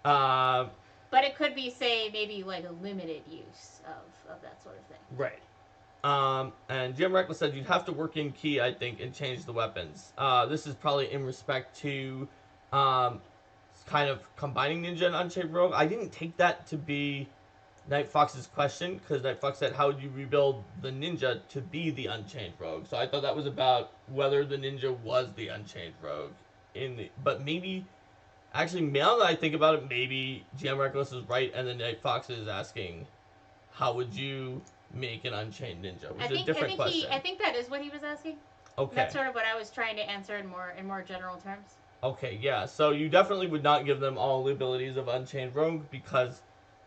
But it could be, say, maybe, like, a limited use of that sort of thing. Right. And Jim Reckless said you'd have to work in key, I think, and change the weapons. This is probably in respect to kind of combining Ninja and Unchained Rogue. I didn't take that to be Night Fox's question, because Night Fox said, how would you rebuild the Ninja to be the Unchained Rogue? So I thought that was about whether the Ninja was the Unchained Rogue. But maybe, actually, now that I think about it, maybe GM Reckless is right, and then Night Fox is asking, how would you make an Unchained Ninja, which is a different question. I think that is what he was asking. Okay. That's sort of what I was trying to answer in more general terms. Okay, yeah. So you definitely would not give them all the abilities of Unchained Rogue, because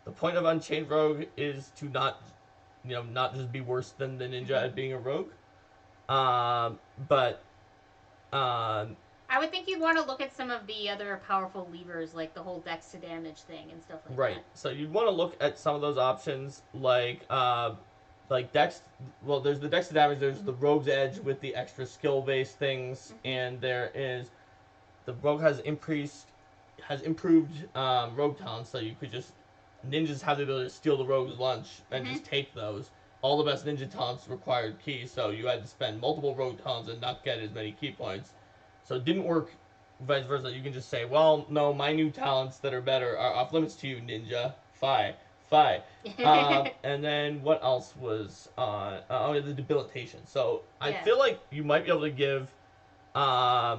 the point of Unchained Rogue is to not just be worse than the ninja at being a rogue. I would think you'd want to look at some of the other powerful levers, like the whole dex to damage thing and stuff like that. Right. So you'd want to look at some of those options, like dex. Well, there's the dex to damage. There's the rogue's edge with the extra skill-based things, and there is the rogue has improved rogue talents. So you could just ninjas have the ability to steal the rogue's lunch and just take those. All the best ninja talents required keys, so you had to spend multiple rogue talents and not get as many key points. So it didn't work vice versa. You can just say, well, no, my new talents that are better are off limits to you, ninja. Fi. And then what else was the debilitation. So I feel like you might be able to give I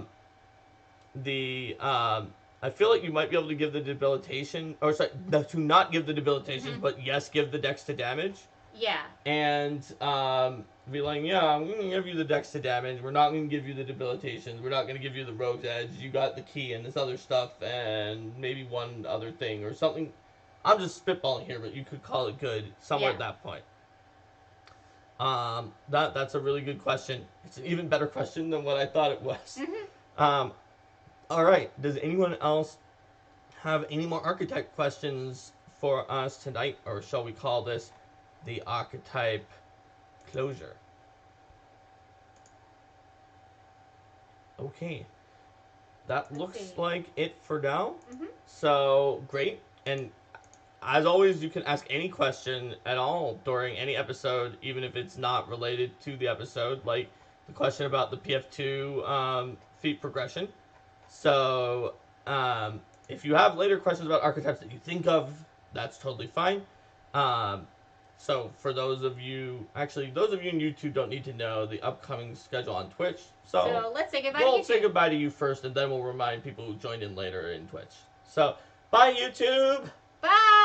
feel like you might be able to give the debilitation, or sorry, to not give the debilitation, but yes, give the dex to damage. Yeah. And be like, yeah, I'm going to give you the dex to damage. We're not going to give you the debilitations. We're not going to give you the rogue's edge. You got the key and this other stuff and maybe one other thing or something. I'm just spitballing here, but you could call it good somewhere at that point. That's a really good question. It's an even better question than what I thought it was. All right. Does anyone else have any more archetype questions for us tonight, or shall we call this the archetype closure? Okay. That looks like it for now. So, great. And as always, you can ask any question at all during any episode, even if it's not related to the episode, like the question about the PF2 feat progression. So, if you have later questions about archetypes that you think of, that's totally fine. So, for those of you in YouTube don't need to know the upcoming schedule on Twitch. So let's say goodbye to YouTube. We'll say goodbye to you first, and then we'll remind people who joined in later in Twitch. So, bye, YouTube! Bye!